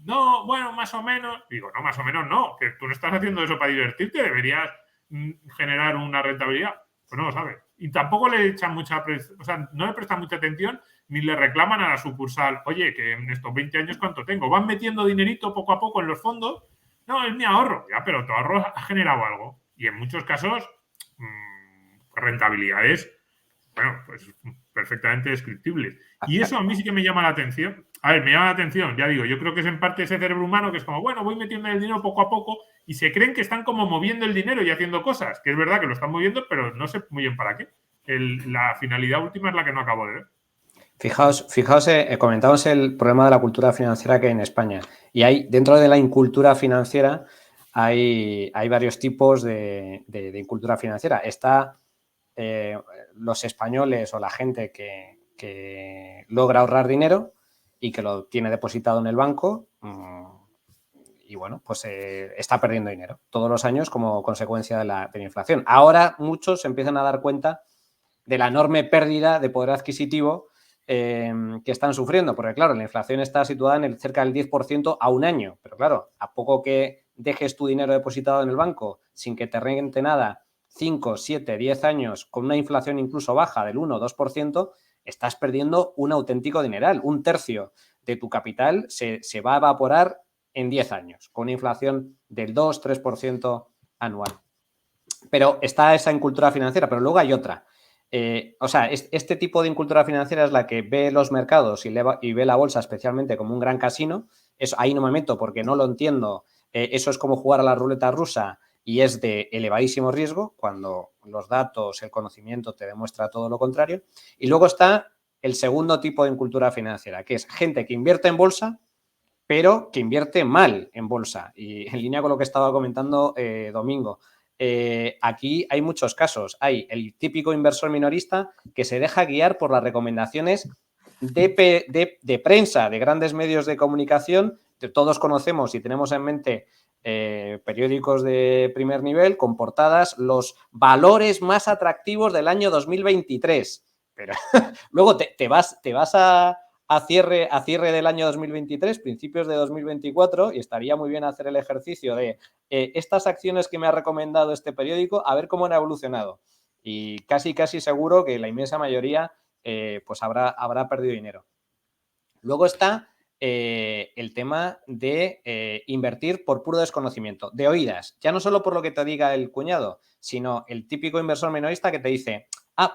no, bueno, más o menos. Digo, no, más o menos no, que tú no estás haciendo eso para divertirte, deberías generar una rentabilidad. Pues no lo sabes. Y tampoco le echan o sea, no le prestan mucha atención ni le reclaman a la sucursal, oye, que en estos 20 años ¿cuánto tengo? Van metiendo dinerito poco a poco en los fondos. No, es mi ahorro. Ya, pero tu ahorro ha generado algo. Y en muchos casos, rentabilidades, bueno, pues perfectamente descriptibles. Y eso a mí sí que me llama la atención. A ver, me llama la atención, ya digo, yo creo que es en parte ese cerebro humano que es como, bueno, voy metiendo el dinero poco a poco y se creen que están como moviendo el dinero y haciendo cosas, que es verdad que lo están moviendo, pero no sé muy bien para qué. La finalidad última es la que no acabo de ver. Fijaos, comentamos el problema de la cultura financiera que hay en España. Y hay, dentro de la incultura financiera, hay varios tipos de incultura financiera. Está los españoles o la gente que logra ahorrar dinero y que lo tiene depositado en el banco y, bueno, pues está perdiendo dinero todos los años como consecuencia de la inflación. Ahora muchos se empiezan a dar cuenta de la enorme pérdida de poder adquisitivo que están sufriendo, porque claro, la inflación está situada en cerca del 10% a un año, pero claro, a poco que dejes tu dinero depositado en el banco sin que te rente nada 5, 7, 10 años con una inflación incluso baja del 1 o 2%, estás perdiendo un auténtico dineral, un tercio de tu capital se va a evaporar en 10 años, con una inflación del 2-3% anual. Pero está esa incultura financiera, pero luego hay otra. Este tipo de incultura financiera es la que ve los mercados y ve la bolsa especialmente como un gran casino. Ahí no me meto porque no lo entiendo. Eso es como jugar a la ruleta rusa y es de elevadísimo riesgo cuando los datos, el conocimiento te demuestra todo lo contrario. Y luego está el segundo tipo de incultura financiera, que es gente que invierte en bolsa, pero que invierte mal en bolsa. Y en línea con lo que estaba comentando Domingo, aquí hay muchos casos. Hay el típico inversor minorista que se deja guiar por las recomendaciones de prensa, de grandes medios de comunicación. Todos conocemos y tenemos en mente periódicos de primer nivel con portadas los valores más atractivos del año 2023. Pero luego te vas a cierre del año 2023, principios de 2024, y estaría muy bien hacer el ejercicio de estas acciones que me ha recomendado este periódico, a ver cómo han evolucionado. Y casi seguro que la inmensa mayoría pues habrá perdido dinero. Luego está el tema de invertir por puro desconocimiento, de oídas, ya no solo por lo que te diga el cuñado, sino el típico inversor minorista que te dice,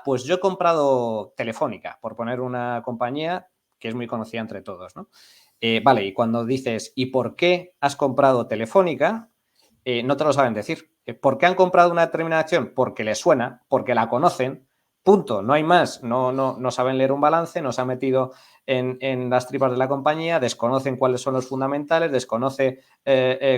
pues yo he comprado Telefónica, por poner una compañía que es muy conocida entre todos, ¿no? Vale, y cuando dices, ¿y por qué has comprado Telefónica? No te lo saben decir. ¿Por qué han comprado una determinada acción? Porque les suena, porque la conocen, punto, no hay más. No saben leer un balance, no se han metido en las tripas de la compañía, desconocen cuáles son los fundamentales, desconoce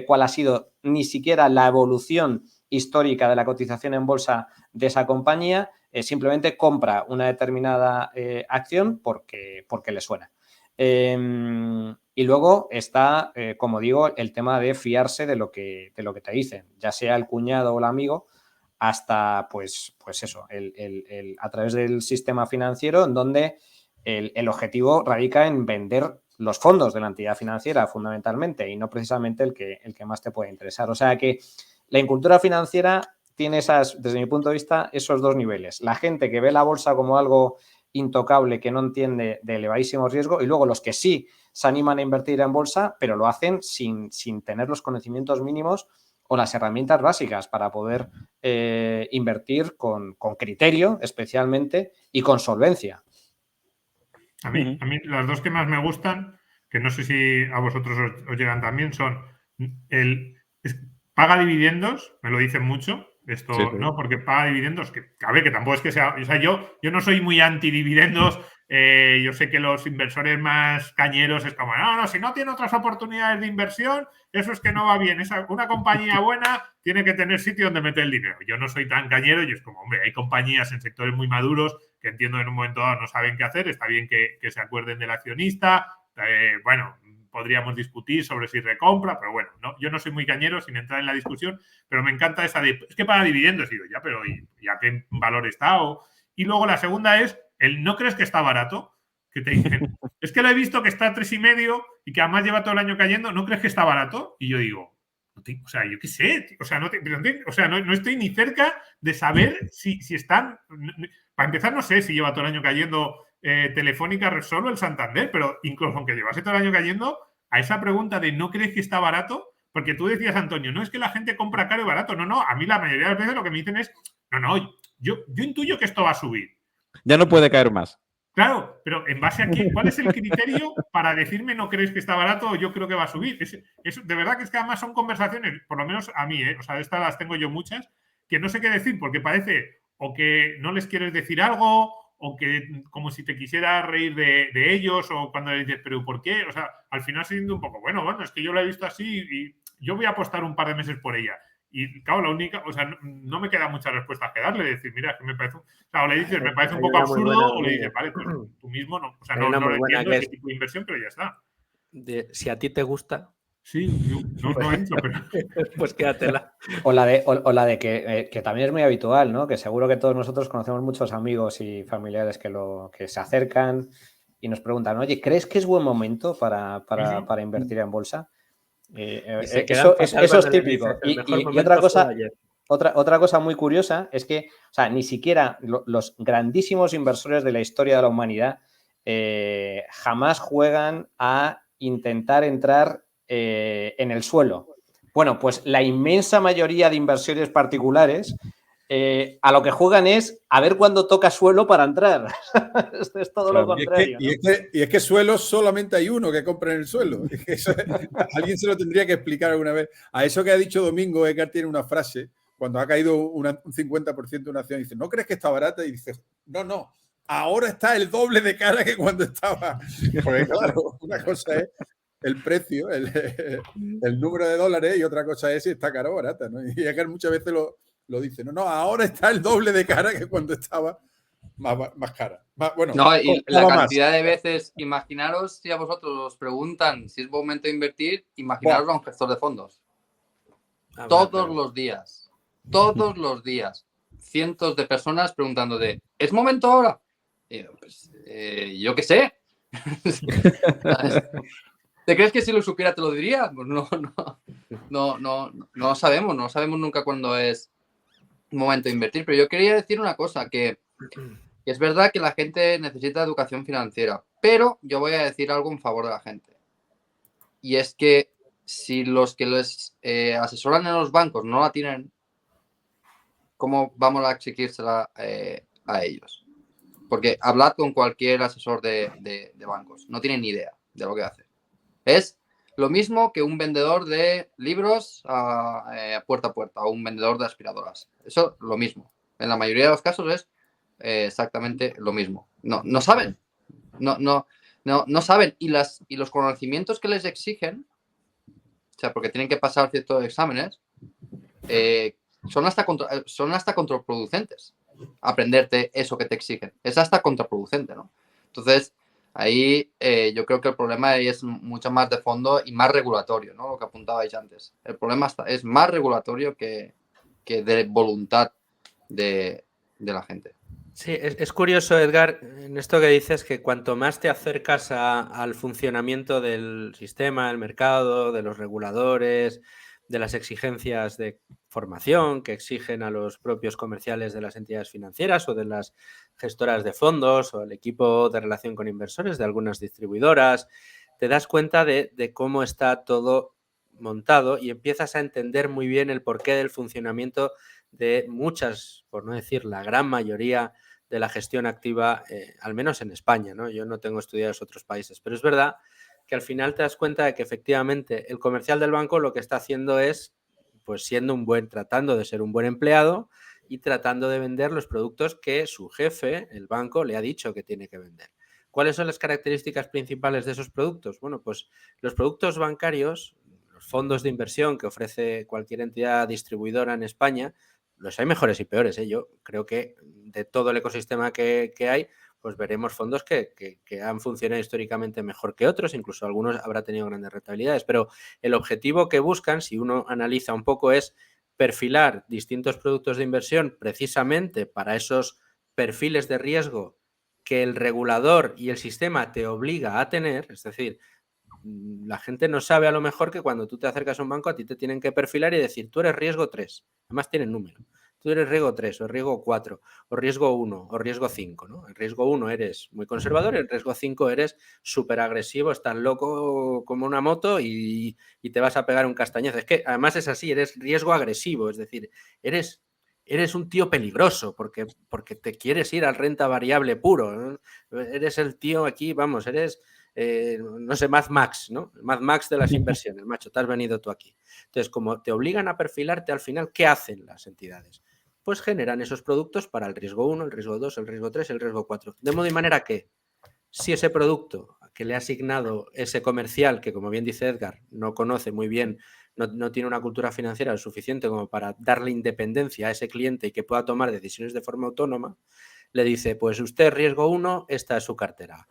cuál ha sido ni siquiera la evolución histórica de la cotización en bolsa de esa compañía, simplemente compra una determinada acción porque le suena. Y luego está, como digo, el tema de fiarse de lo que te dicen, ya sea el cuñado o el amigo, hasta pues eso, a través del sistema financiero, en donde el objetivo radica en vender los fondos de la entidad financiera fundamentalmente y no precisamente el que más te puede interesar. O sea que la incultura financiera tiene desde mi punto de vista, esos dos niveles. La gente que ve la bolsa como algo intocable, que no entiende de elevadísimo riesgo, y luego los que sí se animan a invertir en bolsa, pero lo hacen sin tener los conocimientos mínimos o las herramientas básicas para poder invertir con criterio especialmente y con solvencia. A mí las dos que más me gustan, que no sé si a vosotros os llegan también, son paga dividendos, me lo dicen mucho, esto sí. No, porque paga dividendos, que a ver, que tampoco es que sea, o sea, yo no soy muy antidividendos, yo sé que los inversores más cañeros es como, no, si no tiene otras oportunidades de inversión, eso es que no va bien, una compañía buena tiene que tener sitio donde meter el dinero. Yo no soy tan cañero y es como, hombre, hay compañías en sectores muy maduros que entiendo en un momento dado no saben qué hacer, está bien que se acuerden del accionista, bueno, podríamos discutir sobre si recompra, pero bueno, yo no soy muy cañero sin entrar en la discusión, pero me encanta esa de, es que paga dividendos, digo, ya, pero ¿y a qué valor está? Y luego la segunda es, ¿no crees que está barato? Que te dicen, es que lo he visto que está a 3,5 y que además lleva todo el año cayendo, ¿no crees que está barato? Y yo digo, o sea, yo qué sé, o sea, no estoy ni cerca de saber si están, para empezar no sé si lleva todo el año cayendo Telefónica solo el Santander, pero incluso aunque llevase todo el año cayendo, a esa pregunta de ¿no crees que está barato? Porque tú decías, Antonio, no es que la gente compra caro y barato, no, a mí la mayoría de las veces lo que me dicen es, yo intuyo que esto va a subir. Ya no puede caer más. Claro, pero ¿en base a qué? ¿Cuál es el criterio para decirme no crees que está barato o yo creo que va a subir? De verdad que es que además son conversaciones, por lo menos a mí, o sea, estas las tengo yo muchas, que no sé qué decir porque parece o que no les quieres decir algo o que como si te quisiera reír de ellos o cuando le dices, pero ¿por qué? O sea, al final se siente un poco, bueno, es que yo lo he visto así y yo voy a apostar un par de meses por ella. Y claro, la única, o sea, no me quedan muchas respuestas que darle, decir, mira, es que me parece, o sea, o le dices, me parece un poco absurdo, o le dices, vale, pues tú mismo no, o sea, no lo entiendo ese tipo de inversión, pero ya está. Si a ti te gusta. Sí, no entro, pero... Pues quédatela. O la de que también es muy habitual, ¿no? Que seguro que todos nosotros conocemos muchos amigos y familiares que se acercan y nos preguntan, oye, ¿crees que es buen momento para invertir en bolsa? Eso es típico. Y otra cosa muy curiosa es que, o sea, ni siquiera los grandísimos inversores de la historia de la humanidad jamás juegan a intentar entrar en el suelo. Bueno, pues la inmensa mayoría de inversores particulares a lo que juegan es a ver cuándo toca suelo para entrar. Esto es todo lo contrario. Y es que suelo solamente hay uno que compra en el suelo. Es que alguien se lo tendría que explicar alguna vez. A eso que ha dicho Domingo, Edgar tiene una frase, cuando ha caído un 50% de una acción, dice, ¿no crees que está barata? Y dice, no, ahora está el doble de cara que cuando estaba. Porque claro, una cosa es el precio, el número de dólares, y otra cosa es si está caro o barata, ¿no? Y Edgar muchas veces lo dice, no, ahora está el doble de cara que cuando estaba más cara. Bueno, no, y la cantidad de veces, imaginaros si a vosotros os preguntan si es momento de invertir, imaginaros a un gestor de fondos. Todos los días, cientos de personas preguntando ¿es momento ahora? Pues, yo qué sé. ¿Te crees que si lo supiera te lo diría? Pues no lo sabemos, no sabemos nunca cuándo es momento de invertir, pero yo quería decir una cosa, que es verdad que la gente necesita educación financiera, pero yo voy a decir algo en favor de la gente. Y es que si los que les asesoran en los bancos no la tienen, ¿cómo vamos a exigírsela a ellos? Porque hablad con cualquier asesor de bancos, no tienen ni idea de lo que hace. Es lo mismo que un vendedor de libros puerta a puerta o un vendedor de aspiradoras. Eso lo mismo. En la mayoría de los casos es exactamente lo mismo. No saben. No saben. Y los conocimientos que les exigen, o sea, porque tienen que pasar ciertos exámenes, son hasta contraproducentes. Aprenderte eso que te exigen. Es hasta contraproducente, ¿no? Entonces, ahí yo creo que el problema es mucho más de fondo y más regulatorio, ¿no? Lo que apuntabais antes. El problema es más regulatorio que de voluntad de la gente. Sí, es curioso, Edgar, en esto que dices, que cuanto más te acercas al funcionamiento del sistema, del mercado, de los reguladores, de las exigencias de formación que exigen a los propios comerciales de las entidades financieras o de las gestoras de fondos o el equipo de relación con inversores de algunas distribuidoras, te das cuenta de cómo está todo montado y empiezas a entender muy bien el porqué del funcionamiento de muchas, por no decir la gran mayoría de la gestión activa, al menos en España, ¿no? Yo no tengo estudiados otros países, pero es verdad que al final te das cuenta de que efectivamente el comercial del banco lo que está haciendo es, pues tratando de ser un buen empleado y tratando de vender los productos que su jefe, el banco, le ha dicho que tiene que vender. ¿Cuáles son las características principales de esos productos? Bueno, pues los productos bancarios, los fondos de inversión que ofrece cualquier entidad distribuidora en España, los hay mejores y peores, ¿eh? Yo creo que de todo el ecosistema que hay, pues veremos fondos que han funcionado históricamente mejor que otros, incluso algunos habrá tenido grandes rentabilidades, pero el objetivo que buscan, si uno analiza un poco, es perfilar distintos productos de inversión precisamente para esos perfiles de riesgo que el regulador y el sistema te obliga a tener, es decir, la gente no sabe a lo mejor que cuando tú te acercas a un banco a ti te tienen que perfilar y decir, tú eres riesgo 3, además tienen número. Tú eres riesgo 3 o riesgo 4 o riesgo 1 o riesgo 5, ¿no? En riesgo 1 eres muy conservador, en riesgo 5 eres súper agresivo, estás loco como una moto y te vas a pegar un castañazo. Es que además es así, eres riesgo agresivo, es decir, eres un tío peligroso porque te quieres ir al renta variable puro, ¿no? Eres el tío aquí, vamos, eres... no sé, Mad Max, ¿no? Mad Max de las inversiones, macho, te has venido tú aquí. Entonces, como te obligan a perfilarte al final, ¿qué hacen las entidades? Pues generan esos productos para el riesgo 1, el riesgo 2, el riesgo 3, el riesgo 4. De modo y manera que, si ese producto que le ha asignado ese comercial, que como bien dice Edgar, no conoce muy bien, no tiene una cultura financiera lo suficiente como para darle independencia a ese cliente y que pueda tomar decisiones de forma autónoma, le dice, pues usted riesgo 1, esta es su cartera.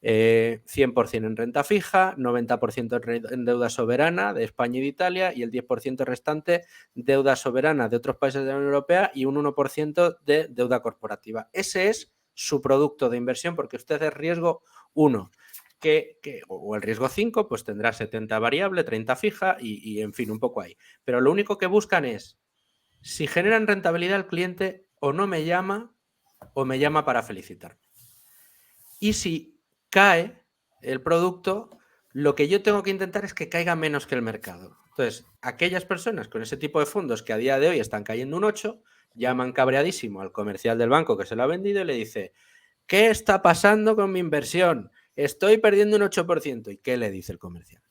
100% en renta fija, 90% en deuda soberana de España y de Italia y el 10% restante deuda soberana de otros países de la Unión Europea y un 1% de deuda corporativa. Ese es su producto de inversión porque usted es riesgo 1. O el riesgo 5, pues tendrá 70 variable, 30 fija y en fin, un poco ahí. Pero lo único que buscan es, si generan rentabilidad el cliente o no me llama o me llama para felicitarme. Y si cae el producto, lo que yo tengo que intentar es que caiga menos que el mercado. Entonces, aquellas personas con ese tipo de fondos que a día de hoy están cayendo un 8, llaman cabreadísimo al comercial del banco que se lo ha vendido y le dice: ¿qué está pasando con mi inversión? Estoy perdiendo un 8%. ¿Y qué le dice el comercial?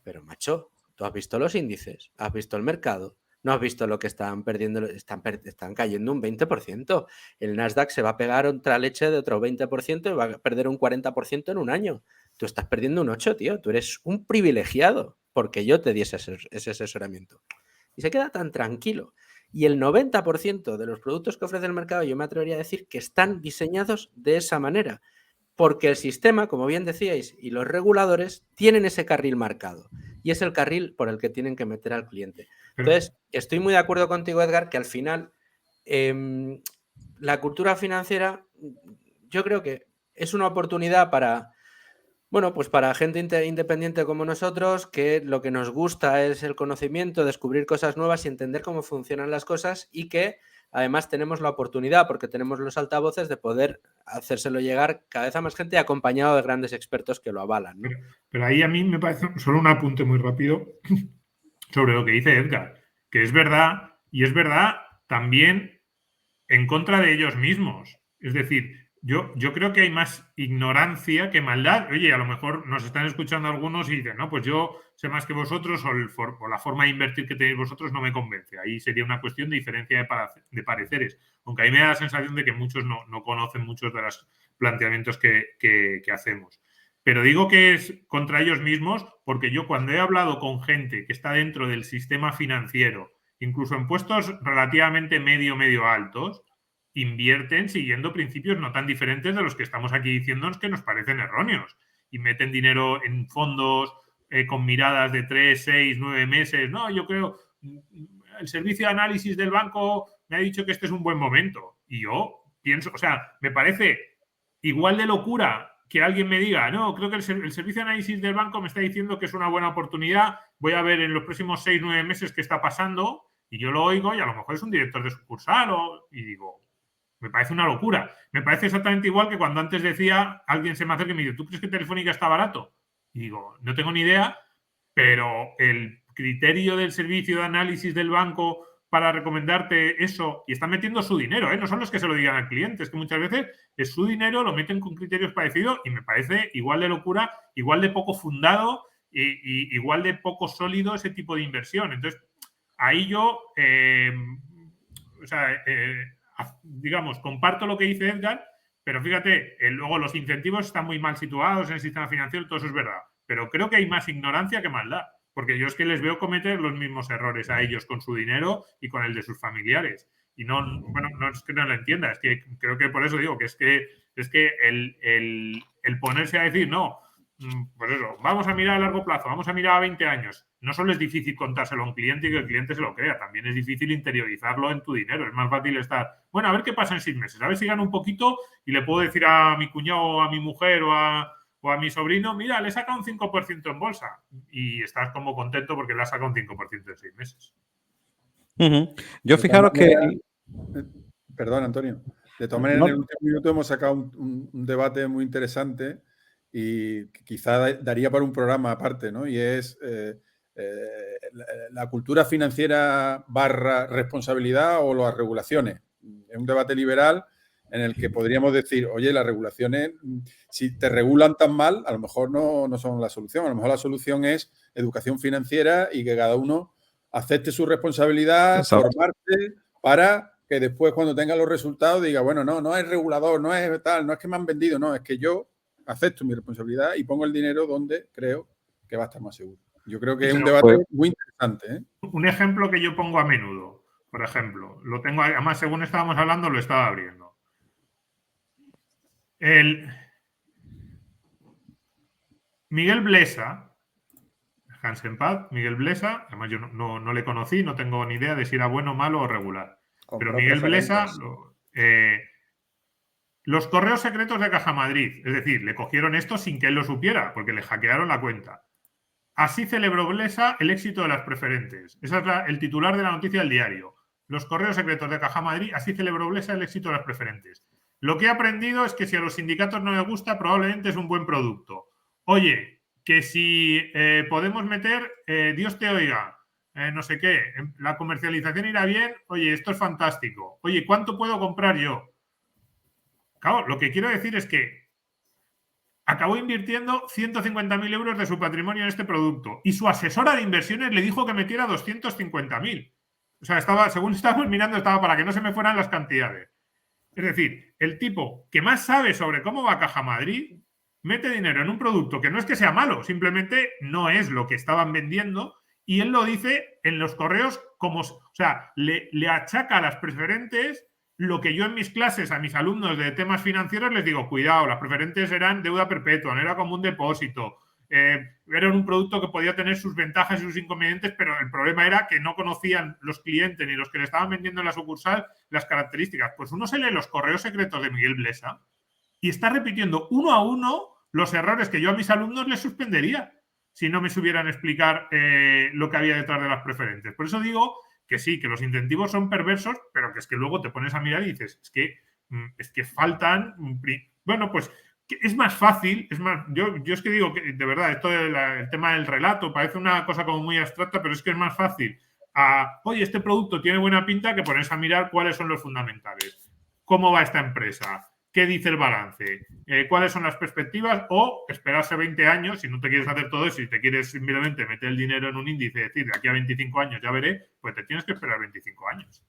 Pero macho, tú has visto los índices, has visto el mercado, no has visto lo que están perdiendo, están cayendo un 20%. El Nasdaq se va a pegar otra leche de otro 20% y va a perder un 40% en un año. Tú estás perdiendo un 8, tío. Tú eres un privilegiado porque yo te di ese asesoramiento. Y se queda tan tranquilo. Y el 90% de los productos que ofrece el mercado, yo me atrevería a decir que están diseñados de esa manera. Porque el sistema, como bien decíais, y los reguladores tienen ese carril marcado. Y es el carril por el que tienen que meter al cliente. Entonces, estoy muy de acuerdo contigo, Edgar, que al final la cultura financiera, yo creo que es una oportunidad para, bueno, pues para gente independiente como nosotros, que lo que nos gusta es el conocimiento, descubrir cosas nuevas y entender cómo funcionan las cosas, y que además tenemos la oportunidad, porque tenemos los altavoces, de poder hacérselo llegar cada vez a más gente, acompañado de grandes expertos que lo avalan, ¿no? Pero ahí a mí me parece solo un apunte muy rápido sobre lo que dice Edgar, que es verdad, y es verdad también en contra de ellos mismos. Es decir, yo creo que hay más ignorancia que maldad. Oye, a lo mejor nos están escuchando algunos y dicen, no, pues yo sé más que vosotros, o la forma de invertir que tenéis vosotros no me convence. Ahí sería una cuestión de diferencia de pareceres. Aunque ahí me da la sensación de que muchos no conocen muchos de los planteamientos que hacemos. Pero digo que es contra ellos mismos porque yo, cuando he hablado con gente que está dentro del sistema financiero, incluso en puestos relativamente medio altos, invierten siguiendo principios no tan diferentes de los que estamos aquí diciéndonos que nos parecen erróneos, y meten dinero en fondos con miradas de 3, 6, 9 meses. No, yo creo, el servicio de análisis del banco me ha dicho que este es un buen momento, y yo pienso, o sea, me parece igual de locura que alguien me diga, no, creo que el servicio de análisis del banco me está diciendo que es una buena oportunidad, voy a ver en los próximos 6, 9 meses qué está pasando, y yo lo oigo y a lo mejor es un director de sucursal, y digo, me parece una locura. Me parece exactamente igual que cuando antes decía, alguien se me acerca y me dice, ¿tú crees que Telefónica está barato? Y digo, no tengo ni idea, pero el criterio del servicio de análisis del banco para recomendarte eso, y están metiendo su dinero, no son los que se lo digan al cliente, es que muchas veces es su dinero, lo meten con criterios parecidos, y me parece igual de locura, igual de poco fundado y igual de poco sólido ese tipo de inversión. Entonces, ahí yo, digamos, comparto lo que dice Edgar, pero fíjate, luego los incentivos están muy mal situados en el sistema financiero, todo eso es verdad, pero creo que hay más ignorancia que maldad. Porque yo es que les veo cometer los mismos errores a ellos con su dinero y con el de sus familiares. Y no es que no lo entienda, es que creo que por eso digo que es que el ponerse a decir, no, pues eso, vamos a mirar a largo plazo, vamos a mirar a 20 años. No solo es difícil contárselo a un cliente y que el cliente se lo crea, también es difícil interiorizarlo en tu dinero. Es más fácil estar, bueno, a ver qué pasa en 6 meses, a ver si gano un poquito y le puedo decir a mi cuñado o a mi mujer o a mi sobrino, mira, le saca un 5% en bolsa, y estás como contento porque le ha sacado un 5% en 6 meses. Yo fijaros que... Perdón, Antonio. De todas maneras, en el último minuto hemos sacado un debate muy interesante y quizá daría para un programa aparte, ¿no? Y es la cultura financiera / responsabilidad o las regulaciones. Es un debate liberal en el que podríamos decir, oye, las regulaciones, si te regulan tan mal, a lo mejor no son la solución. A lo mejor la solución es educación financiera y que cada uno acepte su responsabilidad, exacto, formarse para que después, cuando tenga los resultados, diga, bueno, no es regulador, no es tal, no es que me han vendido, no, es que yo acepto mi responsabilidad y pongo el dinero donde creo que va a estar más seguro. Yo creo que es un debate muy interesante, ¿eh? Un ejemplo que yo pongo a menudo, por ejemplo, lo tengo, además, según estábamos hablando, lo estaba abriendo. Miguel Blesa, Hans en paz, Miguel Blesa, además yo no le conocí, no tengo ni idea de si era bueno, malo o regular. Pero Miguel Blesa, los correos secretos de Caja Madrid, es decir, le cogieron esto sin que él lo supiera, porque le hackearon la cuenta. Así celebró Blesa el éxito de las preferentes. Ese es el titular de la noticia del diario. Los correos secretos de Caja Madrid, así celebró Blesa el éxito de las preferentes. lo que he aprendido es que si a los sindicatos no les gusta, probablemente es un buen producto. Oye, que si podemos meter, Dios te oiga, no sé qué, la comercialización irá bien, oye, esto es fantástico. Oye, ¿cuánto puedo comprar yo? Claro, lo que quiero decir es que acabó invirtiendo 150.000 euros de su patrimonio en este producto y su asesora de inversiones le dijo que metiera 250.000. O sea, según estábamos mirando, estaba para que no se me fueran las cantidades. Es decir, el tipo que más sabe sobre cómo va Caja Madrid mete dinero en un producto que no es que sea malo, simplemente no es lo que estaban vendiendo y él lo dice en los correos como, o sea, le achaca a las preferentes lo que yo en mis clases a mis alumnos de temas financieros les digo, cuidado, las preferentes eran deuda perpetua, no era como un depósito, era un producto que podía tener sus ventajas y sus inconvenientes, pero el problema era que no conocían los clientes ni los que le estaban vendiendo en la sucursal las características. Pues uno se lee los correos secretos de Miguel Blesa y está repitiendo uno a uno los errores que yo a mis alumnos les suspendería si no me supieran explicar lo que había detrás de las preferentes. Por eso digo que sí, que los incentivos son perversos, pero que es que luego te pones a mirar y dices, es que faltan... Bueno, pues es más fácil, es más, yo es que digo que de verdad, esto del tema del relato parece una cosa como muy abstracta, pero es que es más fácil oye, este producto tiene buena pinta, que ponerse a mirar cuáles son los fundamentales, cómo va esta empresa, qué dice el balance, cuáles son las perspectivas, o esperarse 20 años, si no te quieres hacer todo eso y te quieres simplemente meter el dinero en un índice y decir, de aquí a 25 años ya veré, pues te tienes que esperar 25 años.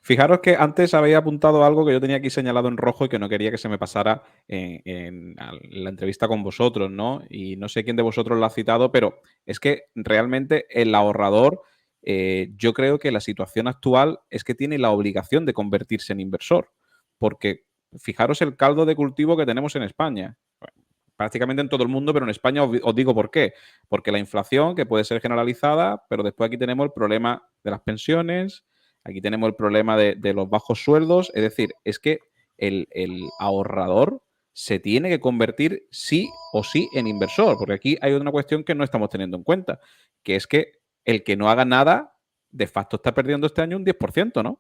Fijaros que antes había apuntado algo que yo tenía aquí señalado en rojo y que no quería que se me pasara en la entrevista con vosotros, ¿no? Y no sé quién de vosotros lo ha citado, pero es que realmente el ahorrador, yo creo que la situación actual es que tiene la obligación de convertirse en inversor, porque fijaros el caldo de cultivo que tenemos en España. Prácticamente en todo el mundo, pero en España os digo por qué. Porque la inflación, que puede ser generalizada, pero después aquí tenemos el problema de las pensiones, aquí tenemos el problema de los bajos sueldos. Es decir, es que el ahorrador se tiene que convertir sí o sí en inversor, porque aquí hay una cuestión que no estamos teniendo en cuenta, que es que el que no haga nada, de facto está perdiendo este año un 10%, ¿no?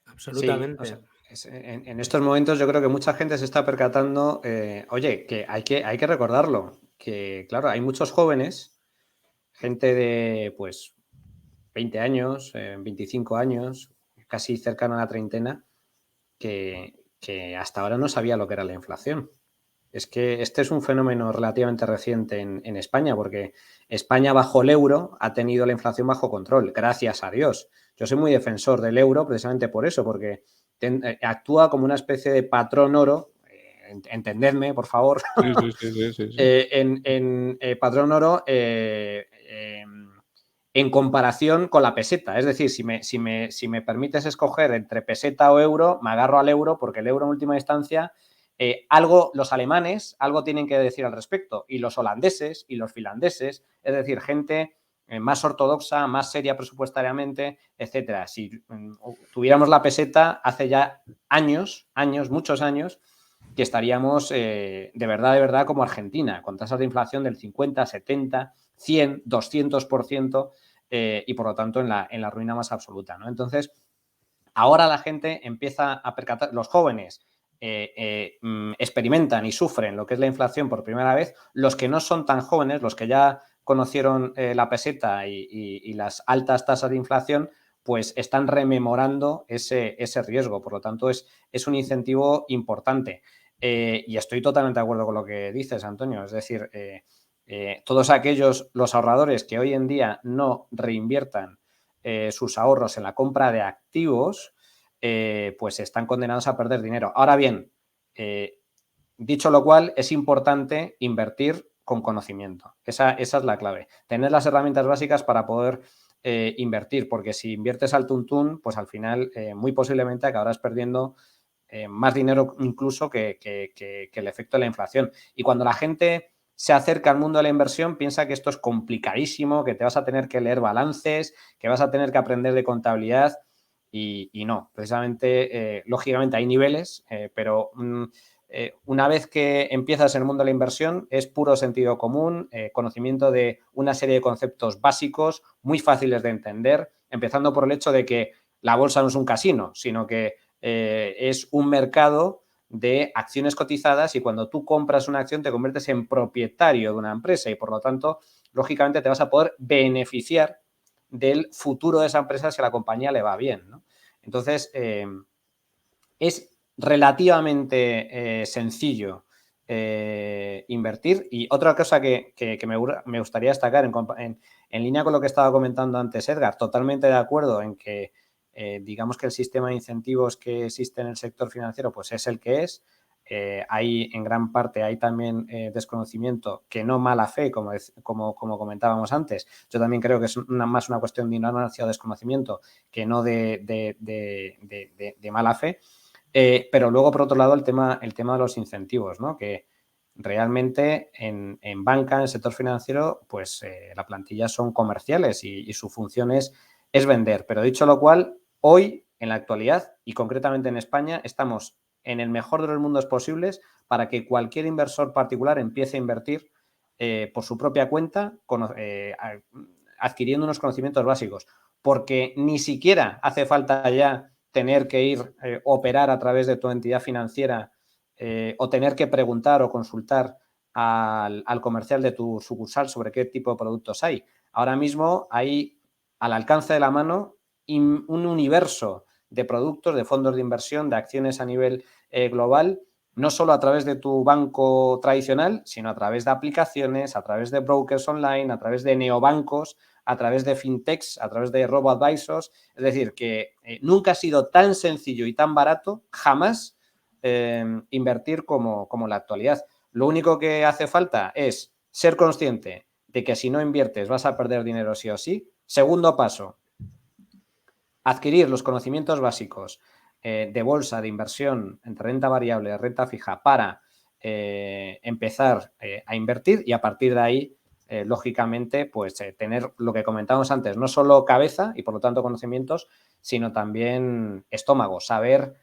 Absolutamente. Sí, o sea, en estos momentos yo creo que mucha gente se está percatando, oye, que hay que recordarlo, que claro, hay muchos jóvenes, gente de pues 20 años, 25 años, casi cercano a la treintena, que hasta ahora no sabía lo que era la inflación. Es que este es un fenómeno relativamente reciente en España, porque España bajo el euro ha tenido la inflación bajo control, gracias a Dios. Yo soy muy defensor del euro precisamente por eso, porque actúa como una especie de patrón oro, entendedme, por favor, Sí. patrón oro en comparación con la peseta. Es decir, si me permites escoger entre peseta o euro, me agarro al euro porque el euro en última instancia... los alemanes algo tienen que decir al respecto, y los holandeses y los finlandeses, es decir, gente más ortodoxa, más seria presupuestariamente, etcétera. Si tuviéramos la peseta hace ya años, muchos años, que estaríamos de verdad como Argentina, con tasas de inflación del 50, 70, 100, 200%, y por lo tanto en la ruina más absoluta, ¿no? Entonces, ahora la gente empieza a percatar, los jóvenes experimentan y sufren lo que es la inflación por primera vez. Los que no son tan jóvenes, los que ya conocieron la peseta y las altas tasas de inflación, pues están rememorando ese riesgo. Por lo tanto, es un incentivo importante. Y estoy totalmente de acuerdo con lo que dices, Antonio. Es decir, todos aquellos, los ahorradores que hoy en día no reinviertan sus ahorros en la compra de activos, pues están condenados a perder dinero. Ahora bien, dicho lo cual, es importante invertir con conocimiento. Esa es la clave. Tener las herramientas básicas para poder invertir, porque si inviertes al tuntún, pues al final muy posiblemente acabarás perdiendo más dinero incluso que el efecto de la inflación. Y cuando la gente se acerca al mundo de la inversión, piensa que esto es complicadísimo, que te vas a tener que leer balances, que vas a tener que aprender de contabilidad. Y no, precisamente, lógicamente hay niveles, pero una vez que empiezas en el mundo de la inversión es puro sentido común, conocimiento de una serie de conceptos básicos muy fáciles de entender, empezando por el hecho de que la bolsa no es un casino, sino que es un mercado de acciones cotizadas y cuando tú compras una acción te conviertes en propietario de una empresa y por lo tanto, lógicamente, te vas a poder beneficiar del futuro de esa empresa si a la compañía le va bien, ¿no? Entonces, es relativamente sencillo invertir. Y otra cosa que me gustaría destacar en línea con lo que estaba comentando antes Edgar, totalmente de acuerdo en que digamos que el sistema de incentivos que existe en el sector financiero pues es el que es. Hay en gran parte hay también desconocimiento, que no mala fe, como comentábamos antes. Yo también creo que es más una cuestión de ignorancia o desconocimiento que no de mala fe. Pero luego, por otro lado, el tema de los incentivos, ¿no? Que realmente en banca, en el sector financiero, pues la plantilla son comerciales y su función es vender. Pero dicho lo cual, hoy, en la actualidad y concretamente en España, estamos en el mejor de los mundos posibles para que cualquier inversor particular empiece a invertir por su propia cuenta, adquiriendo unos conocimientos básicos, porque ni siquiera hace falta ya tener que ir operar a través de tu entidad financiera o tener que preguntar o consultar al comercial de tu sucursal sobre qué tipo de productos hay. Ahora mismo hay al alcance de la mano un universo de productos, de fondos de inversión, de acciones a nivel global, no solo a través de tu banco tradicional, sino a través de aplicaciones, a través de brokers online, a través de neobancos, a través de fintechs, a través de robo-advisors. Es decir, que nunca ha sido tan sencillo y tan barato, jamás, invertir como en la actualidad. Lo único que hace falta es ser consciente de que si no inviertes vas a perder dinero sí o sí. Segundo paso, adquirir los conocimientos básicos de bolsa, de inversión, entre renta variable, renta fija, para empezar a invertir y a partir de ahí, lógicamente, pues tener lo que comentábamos antes, no solo cabeza y por lo tanto conocimientos, sino también estómago, saber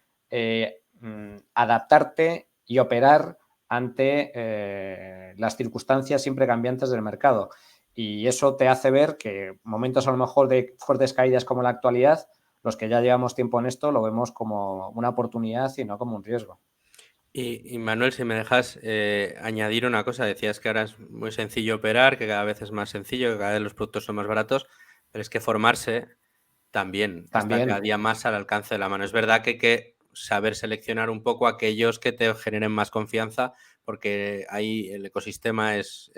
adaptarte y operar ante las circunstancias siempre cambiantes del mercado. Y eso te hace ver que momentos a lo mejor de fuertes caídas como la actualidad, los que ya llevamos tiempo en esto lo vemos como una oportunidad y no como un riesgo. Y Manuel, si me dejas añadir una cosa, decías que ahora es muy sencillo operar, que cada vez es más sencillo, que cada vez los productos son más baratos, pero es que formarse también está cada día más al alcance de la mano. Es verdad que hay que saber seleccionar un poco aquellos que te generen más confianza, porque ahí el ecosistema es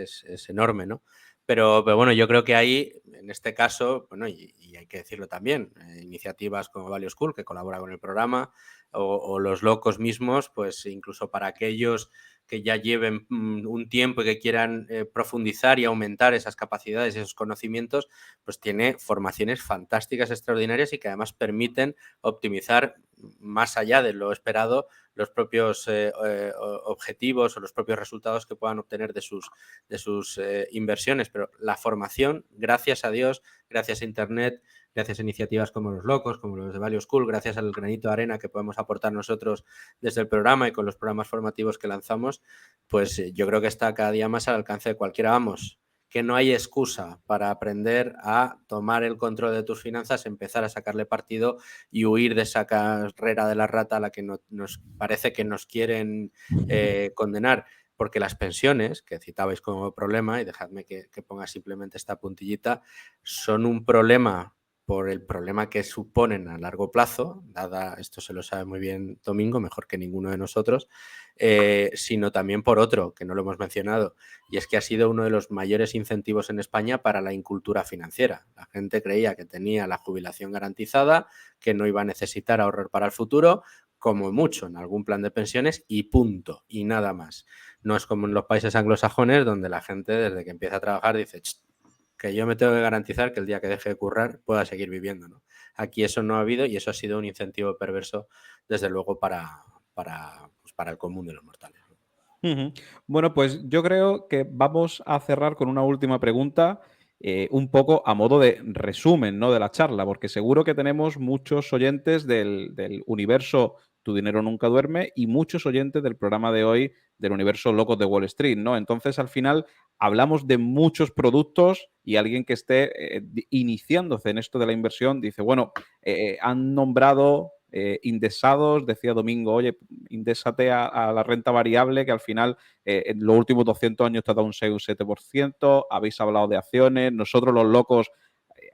enorme, ¿no? Pero bueno, yo creo que ahí, en este caso, bueno, y hay que decirlo también, iniciativas como Value School, que colabora con el programa, o los locos mismos, pues incluso para aquellos que ya lleven un tiempo y que quieran profundizar y aumentar esas capacidades y esos conocimientos, pues tiene formaciones fantásticas, extraordinarias y que además permiten optimizar más allá de lo esperado los propios objetivos o los propios resultados que puedan obtener de sus inversiones. Pero la formación, gracias a Dios, gracias a Internet, gracias a iniciativas como Los Locos, como los de Value School, gracias al granito de arena que podemos aportar nosotros desde el programa y con los programas formativos que lanzamos, pues yo creo que está cada día más al alcance de cualquiera. Vamos, que no hay excusa para aprender a tomar el control de tus finanzas, empezar a sacarle partido y huir de esa carrera de la rata a la que nos parece que nos quieren condenar. Porque las pensiones, que citabais como problema, y dejadme que ponga simplemente esta puntillita, son un problema por el problema que suponen a largo plazo, dada, esto se lo sabe muy bien Domingo, mejor que ninguno de nosotros, sino también por otro, que no lo hemos mencionado, y es que ha sido uno de los mayores incentivos en España para la incultura financiera. La gente creía que tenía la jubilación garantizada, que no iba a necesitar ahorrar para el futuro, como mucho en algún plan de pensiones y punto, y nada más. No es como en los países anglosajones donde la gente desde que empieza a trabajar dice que yo me tengo que garantizar que el día que deje de currar pueda seguir viviendo, ¿no? Aquí eso no ha habido y eso ha sido un incentivo perverso, desde luego, para el común de los mortales. Bueno, pues yo creo que vamos a cerrar con una última pregunta, un poco a modo de resumen, ¿no?, de la charla, porque seguro que tenemos muchos oyentes del universo Tu Dinero Nunca Duerme y muchos oyentes del programa de hoy del universo Locos de Wall Street, ¿no? Entonces, al final, hablamos de muchos productos y alguien que esté iniciándose en esto de la inversión dice, bueno, han nombrado indexados, decía Domingo, oye, indexate a la renta variable que al final en los últimos 200 años te ha dado un 6 o un 7%, habéis hablado de acciones, nosotros los locos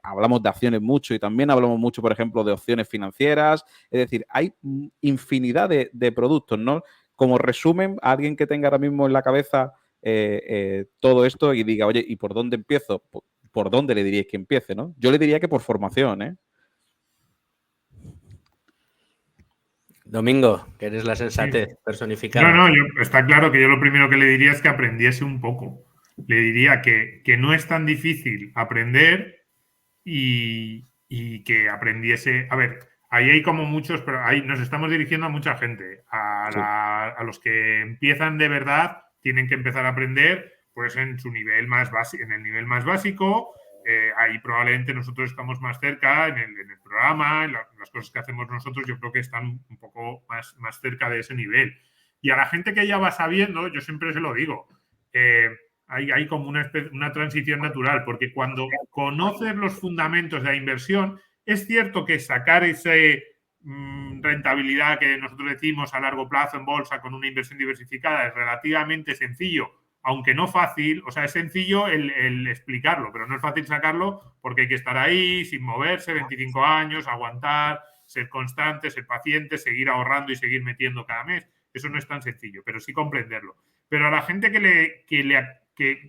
hablamos de acciones mucho y también hablamos mucho, por ejemplo, de opciones financieras, es decir, hay infinidad de productos, ¿no? Como resumen, alguien que tenga ahora mismo en la cabeza todo esto y diga, oye, ¿y por dónde empiezo? ¿Por dónde le diríais que empiece, no? Yo le diría que por formación, ¿eh? Domingo, que eres la sensatez personificada. No, está claro que yo lo primero que le diría es que aprendiese un poco. Le diría que no es tan difícil aprender y que aprendiese. A ver, ahí hay como muchos, pero ahí nos estamos dirigiendo a mucha gente. A los que empiezan de verdad, tienen que empezar a aprender pues en su nivel más básico, en el nivel más básico. Ahí probablemente nosotros estamos más cerca en el programa, en las cosas que hacemos nosotros, yo creo que están un poco más cerca de ese nivel. Y a la gente que ya va sabiendo, yo siempre se lo digo, hay como una transición natural, porque cuando conoces los fundamentos de la inversión, es cierto que sacar esa rentabilidad que nosotros decimos a largo plazo en bolsa con una inversión diversificada es relativamente sencillo, aunque no fácil. O sea, es sencillo el explicarlo, pero no es fácil sacarlo porque hay que estar ahí sin moverse 25 años, aguantar, ser constante, ser paciente, seguir ahorrando y seguir metiendo cada mes. Eso no es tan sencillo, pero sí comprenderlo. Pero a la gente que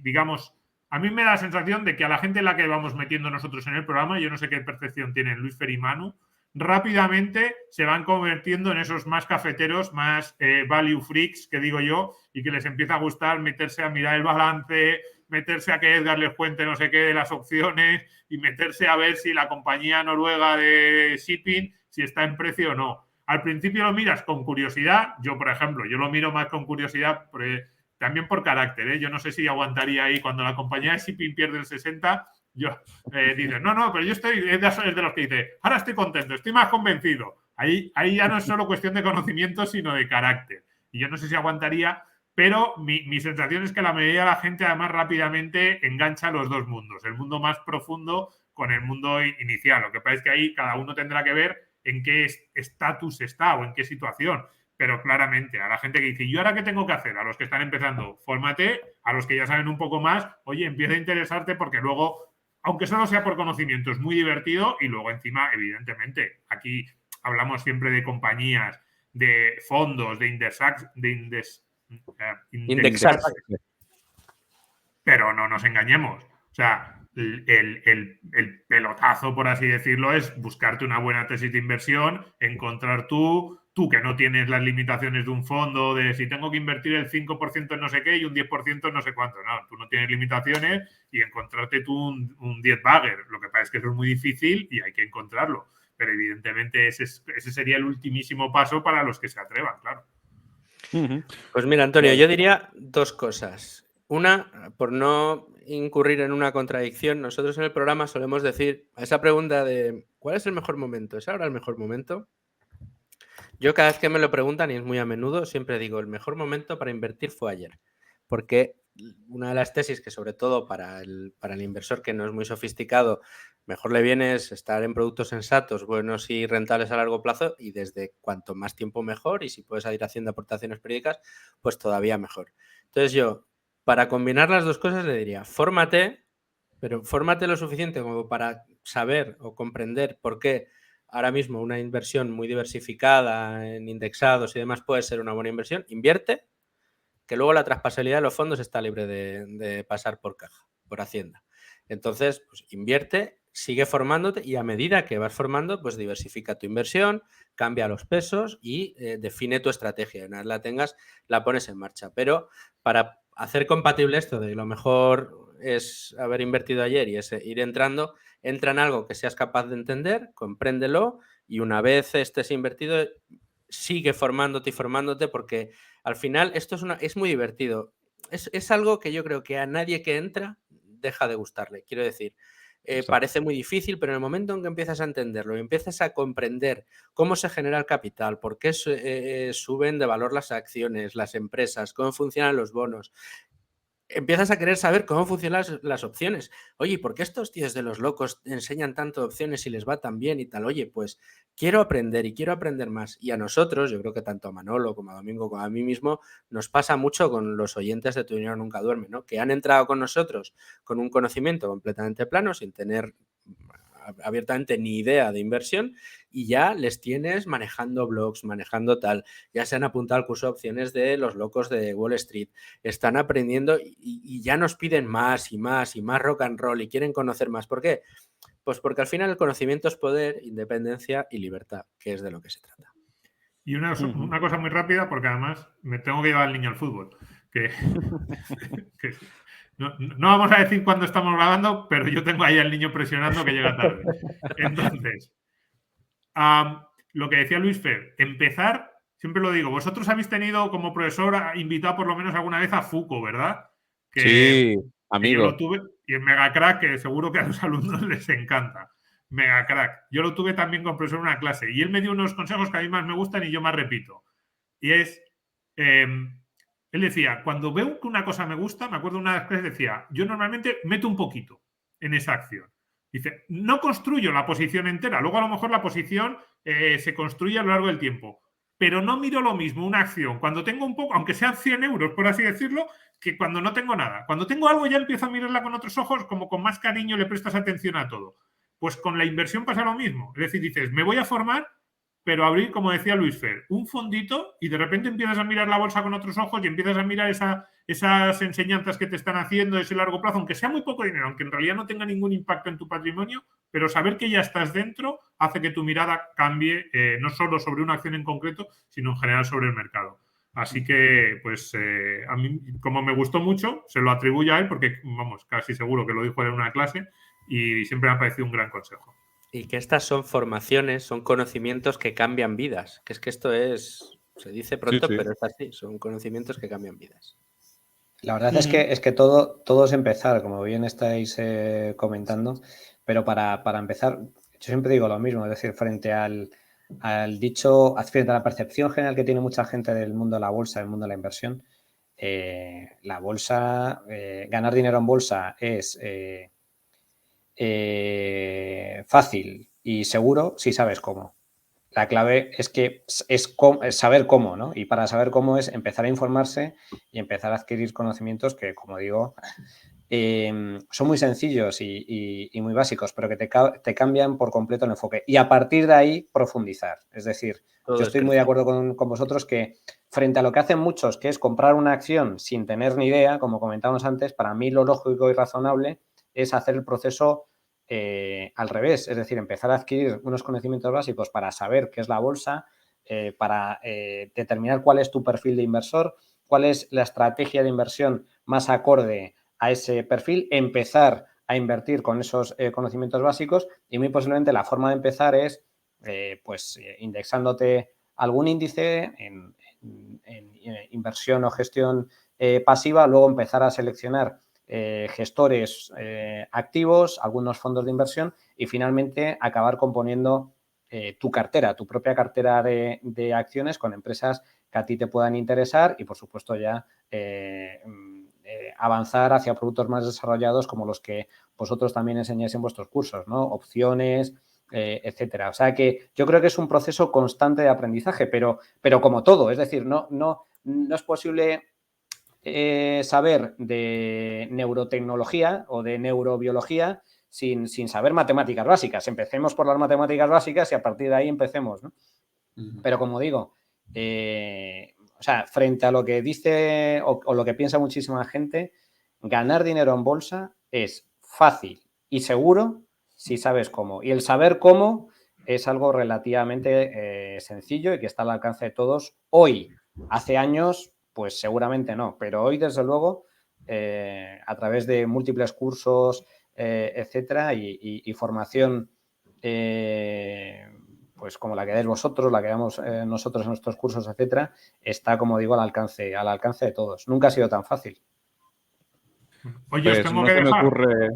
digamos, a mí me da la sensación de que a la gente en la que vamos metiendo nosotros en el programa, yo no sé qué percepción tienen Luis Fer y Manu, rápidamente se van convirtiendo en esos más cafeteros, más value freaks, que digo yo, y que les empieza a gustar meterse a mirar el balance, meterse a que Edgar les cuente no sé qué de las opciones y meterse a ver si la compañía noruega de shipping, si está en precio o no. Al principio lo miras con curiosidad. Yo, por ejemplo, yo lo miro más con curiosidad también por carácter, ¿eh? Yo no sé si aguantaría ahí cuando la compañía de shipping pierde el 60%. Yo dices, no, pero yo estoy de los que dice, ahora estoy contento, estoy más convencido. Ahí ya no es solo cuestión de conocimiento, sino de carácter. Y yo no sé si aguantaría, pero mi sensación es que la mayoría de la gente además rápidamente engancha los dos mundos, el mundo más profundo con el mundo inicial. Lo que pasa es que ahí cada uno tendrá que ver en qué estatus está o en qué situación. Pero claramente, a la gente que dice, ¿yo ahora qué tengo que hacer? A los que están empezando, fórmate. A los que ya saben un poco más, oye, empieza a interesarte porque luego, aunque solo sea por conocimiento, es muy divertido. Y luego encima, evidentemente, aquí hablamos siempre de compañías, de fondos, de indexarse. Pero no nos engañemos. O sea, el pelotazo, por así decirlo, es buscarte una buena tesis de inversión, encontrar tú que no tienes las limitaciones de un fondo, de si tengo que invertir el 5% en no sé qué y un 10% en no sé cuánto. No, tú no tienes limitaciones y encontrarte tú un 10 bagger. Lo que pasa es que eso es muy difícil y hay que encontrarlo. Pero evidentemente ese sería el ultimísimo paso para los que se atrevan, claro. Pues mira, Antonio, yo diría dos cosas. Una, por no incurrir en una contradicción, nosotros en el programa solemos decir a esa pregunta de ¿cuál es el mejor momento? ¿Es ahora el mejor momento? Yo cada vez que me lo preguntan, y es muy a menudo, siempre digo el mejor momento para invertir fue ayer. Porque una de las tesis que sobre todo para el inversor que no es muy sofisticado, mejor le viene es estar en productos sensatos, buenos y rentables a largo plazo, y desde cuanto más tiempo mejor, y si puedes ir haciendo aportaciones periódicas, pues todavía mejor. Entonces yo, para combinar las dos cosas, le diría, fórmate, pero fórmate lo suficiente como para saber o comprender por qué ahora mismo una inversión muy diversificada en indexados y demás puede ser una buena inversión. Invierte, que luego la traspasabilidad de los fondos está libre de pasar por caja, por Hacienda. Entonces, pues invierte, sigue formándote y a medida que vas formando, pues diversifica tu inversión, cambia los pesos y define tu estrategia. Una vez la tengas, la pones en marcha. Pero para hacer compatible esto de lo mejor es haber invertido ayer y es ir entrando, entra en algo que seas capaz de entender, compréndelo y una vez estés invertido, sigue formándote y formándote porque al final esto es muy divertido. Es algo que yo creo que a nadie que entra deja de gustarle. Quiero decir, parece muy difícil, pero en el momento en que empiezas a entenderlo y empiezas a comprender cómo se genera el capital, por qué suben de valor las acciones, las empresas, cómo funcionan los bonos, empiezas a querer saber cómo funcionan las opciones. Oye, ¿por qué estos tíos de los locos enseñan tanto de opciones y les va tan bien y tal? Oye, pues quiero aprender y quiero aprender más. Y a nosotros, yo creo que tanto a Manolo como a Domingo como a mí mismo, nos pasa mucho con los oyentes de Tu Dinero Nunca Duerme, ¿no? Que han entrado con nosotros con un conocimiento completamente plano, sin tener abiertamente ni idea de inversión, y ya les tienes manejando blogs, manejando tal, ya se han apuntado al curso de opciones de los locos de Wall Street, están aprendiendo y ya nos piden más y más y más rock and roll y quieren conocer más. ¿Por qué? Pues porque al final el conocimiento es poder, independencia y libertad, que es de lo que se trata. Y una cosa muy rápida, porque además me tengo que llevar al niño al fútbol. Que no vamos a decir cuándo estamos grabando, pero yo tengo ahí al niño presionando que llega tarde. Entonces, lo que decía Luis Fer, empezar, siempre lo digo, vosotros habéis tenido como profesor invitado por lo menos alguna vez a Foucault, ¿verdad? Sí, amigo. Que yo lo tuve, y en Megacrack, que seguro que a los alumnos les encanta. Megacrack. Yo lo tuve también con profesor en una clase y él me dio unos consejos que a mí más me gustan y yo más repito. Y es, él decía, cuando veo que una cosa me gusta, me acuerdo de una clase, decía, yo normalmente meto un poquito en esa acción. Dice, no construyo la posición entera, luego a lo mejor la posición se construye a lo largo del tiempo, pero no miro lo mismo una acción cuando tengo un poco, aunque sean 100 euros, por así decirlo, que cuando no tengo nada. Cuando tengo algo ya empiezo a mirarla con otros ojos, como con más cariño le prestas atención a todo. Pues con la inversión pasa lo mismo. Es decir, dices, me voy a formar, pero abrir, como decía Luis Fer, un fondito y de repente empiezas a mirar la bolsa con otros ojos y empiezas a mirar esas enseñanzas que te están haciendo, ese largo plazo, aunque sea muy poco dinero, aunque en realidad no tenga ningún impacto en tu patrimonio, pero saber que ya estás dentro hace que tu mirada cambie, no solo sobre una acción en concreto, sino en general sobre el mercado. Así que, pues, a mí, como me gustó mucho, se lo atribuyo a él porque, vamos, casi seguro que lo dijo en una clase y siempre me ha parecido un gran consejo. Y que estas son formaciones, son conocimientos que cambian vidas. Que es que esto es, se dice pronto, Sí, sí. pero es así, son conocimientos que cambian vidas. La verdad es que todo es empezar, como bien estáis comentando, pero para empezar, yo siempre digo lo mismo, es decir, frente al dicho, frente a la percepción general que tiene mucha gente del mundo de la bolsa, del mundo de la inversión, la bolsa, ganar dinero en bolsa es fácil y seguro si sabes cómo. La clave es que es saber cómo, ¿no? Y para saber cómo es empezar a informarse y empezar a adquirir conocimientos que, como digo, son muy sencillos y muy básicos, pero que te cambian por completo el enfoque. Y a partir de ahí, profundizar. Es decir, yo estoy muy de acuerdo con vosotros que frente a lo que hacen muchos, que es comprar una acción sin tener ni idea, como comentábamos antes, para mí lo lógico y razonable es hacer el proceso al revés, es decir, empezar a adquirir unos conocimientos básicos para saber qué es la bolsa, para determinar cuál es tu perfil de inversor, cuál es la estrategia de inversión más acorde a ese perfil, empezar a invertir con esos conocimientos básicos y muy posiblemente la forma de empezar es indexándote algún índice en inversión o gestión pasiva, luego empezar a seleccionar gestores activos, algunos fondos de inversión y finalmente acabar componiendo tu cartera, tu propia cartera de acciones con empresas que a ti te puedan interesar y por supuesto ya avanzar hacia productos más desarrollados como los que vosotros también enseñáis en vuestros cursos, ¿no? Opciones, etcétera. O sea que yo creo que es un proceso constante de aprendizaje, pero como todo, es decir, no es posible saber de neurotecnología o de neurobiología sin saber matemáticas básicas. Empecemos por las matemáticas básicas y a partir de ahí empecemos, ¿no? Pero como digo, frente a lo que dice o lo que piensa muchísima gente, ganar dinero en bolsa es fácil y seguro si sabes cómo. Y el saber cómo es algo relativamente sencillo y que está al alcance de todos hoy. Hace años, pues seguramente no, pero hoy, desde luego, a través de múltiples cursos, etcétera, y formación pues como la que dais vosotros, la que damos nosotros en nuestros cursos, etcétera, está, como digo, al alcance de todos. Nunca ha sido tan fácil. Oye, Pues os tengo no que se me dejar. ocurre.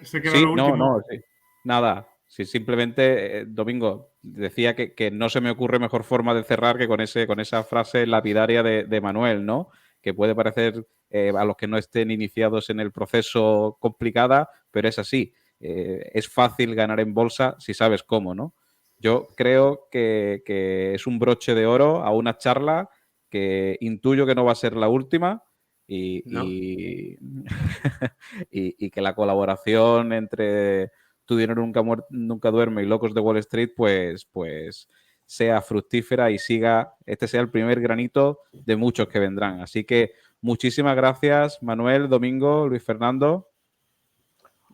Se queda Sí, lo último. sí. Nada. Sí, simplemente, Domingo, decía que no se me ocurre mejor forma de cerrar que con esa frase lapidaria de Manuel, ¿no? que puede parecer a los que no estén iniciados en el proceso complicada, pero es así. Es fácil ganar en bolsa si sabes cómo, ¿no? Yo creo que es un broche de oro a una charla que intuyo que no va a ser la última y que la colaboración entre Tu Dinero Nunca Duerme y Locos de Wall Street pues sea fructífera y este sea el primer granito de muchos que vendrán. Así que muchísimas gracias, Manuel, Domingo, Luis Fernando.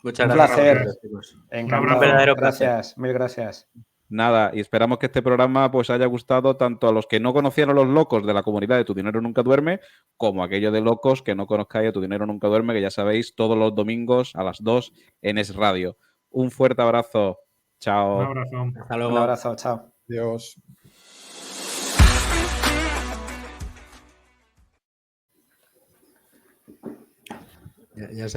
Muchas Un gracias. placer. Chicos. Encantado. Un verdadero placer. Gracias, mil gracias. Nada, y esperamos que este programa pues haya gustado tanto a los que no conocían a los locos de la comunidad de Tu Dinero Nunca Duerme, como a aquellos de locos que no conozcáis a Tu Dinero Nunca Duerme, que ya sabéis, todos los domingos a las 2 en Es Radio. Un fuerte abrazo. Chao. Un abrazo. Hasta luego. Un abrazo, chao. Adiós. Ya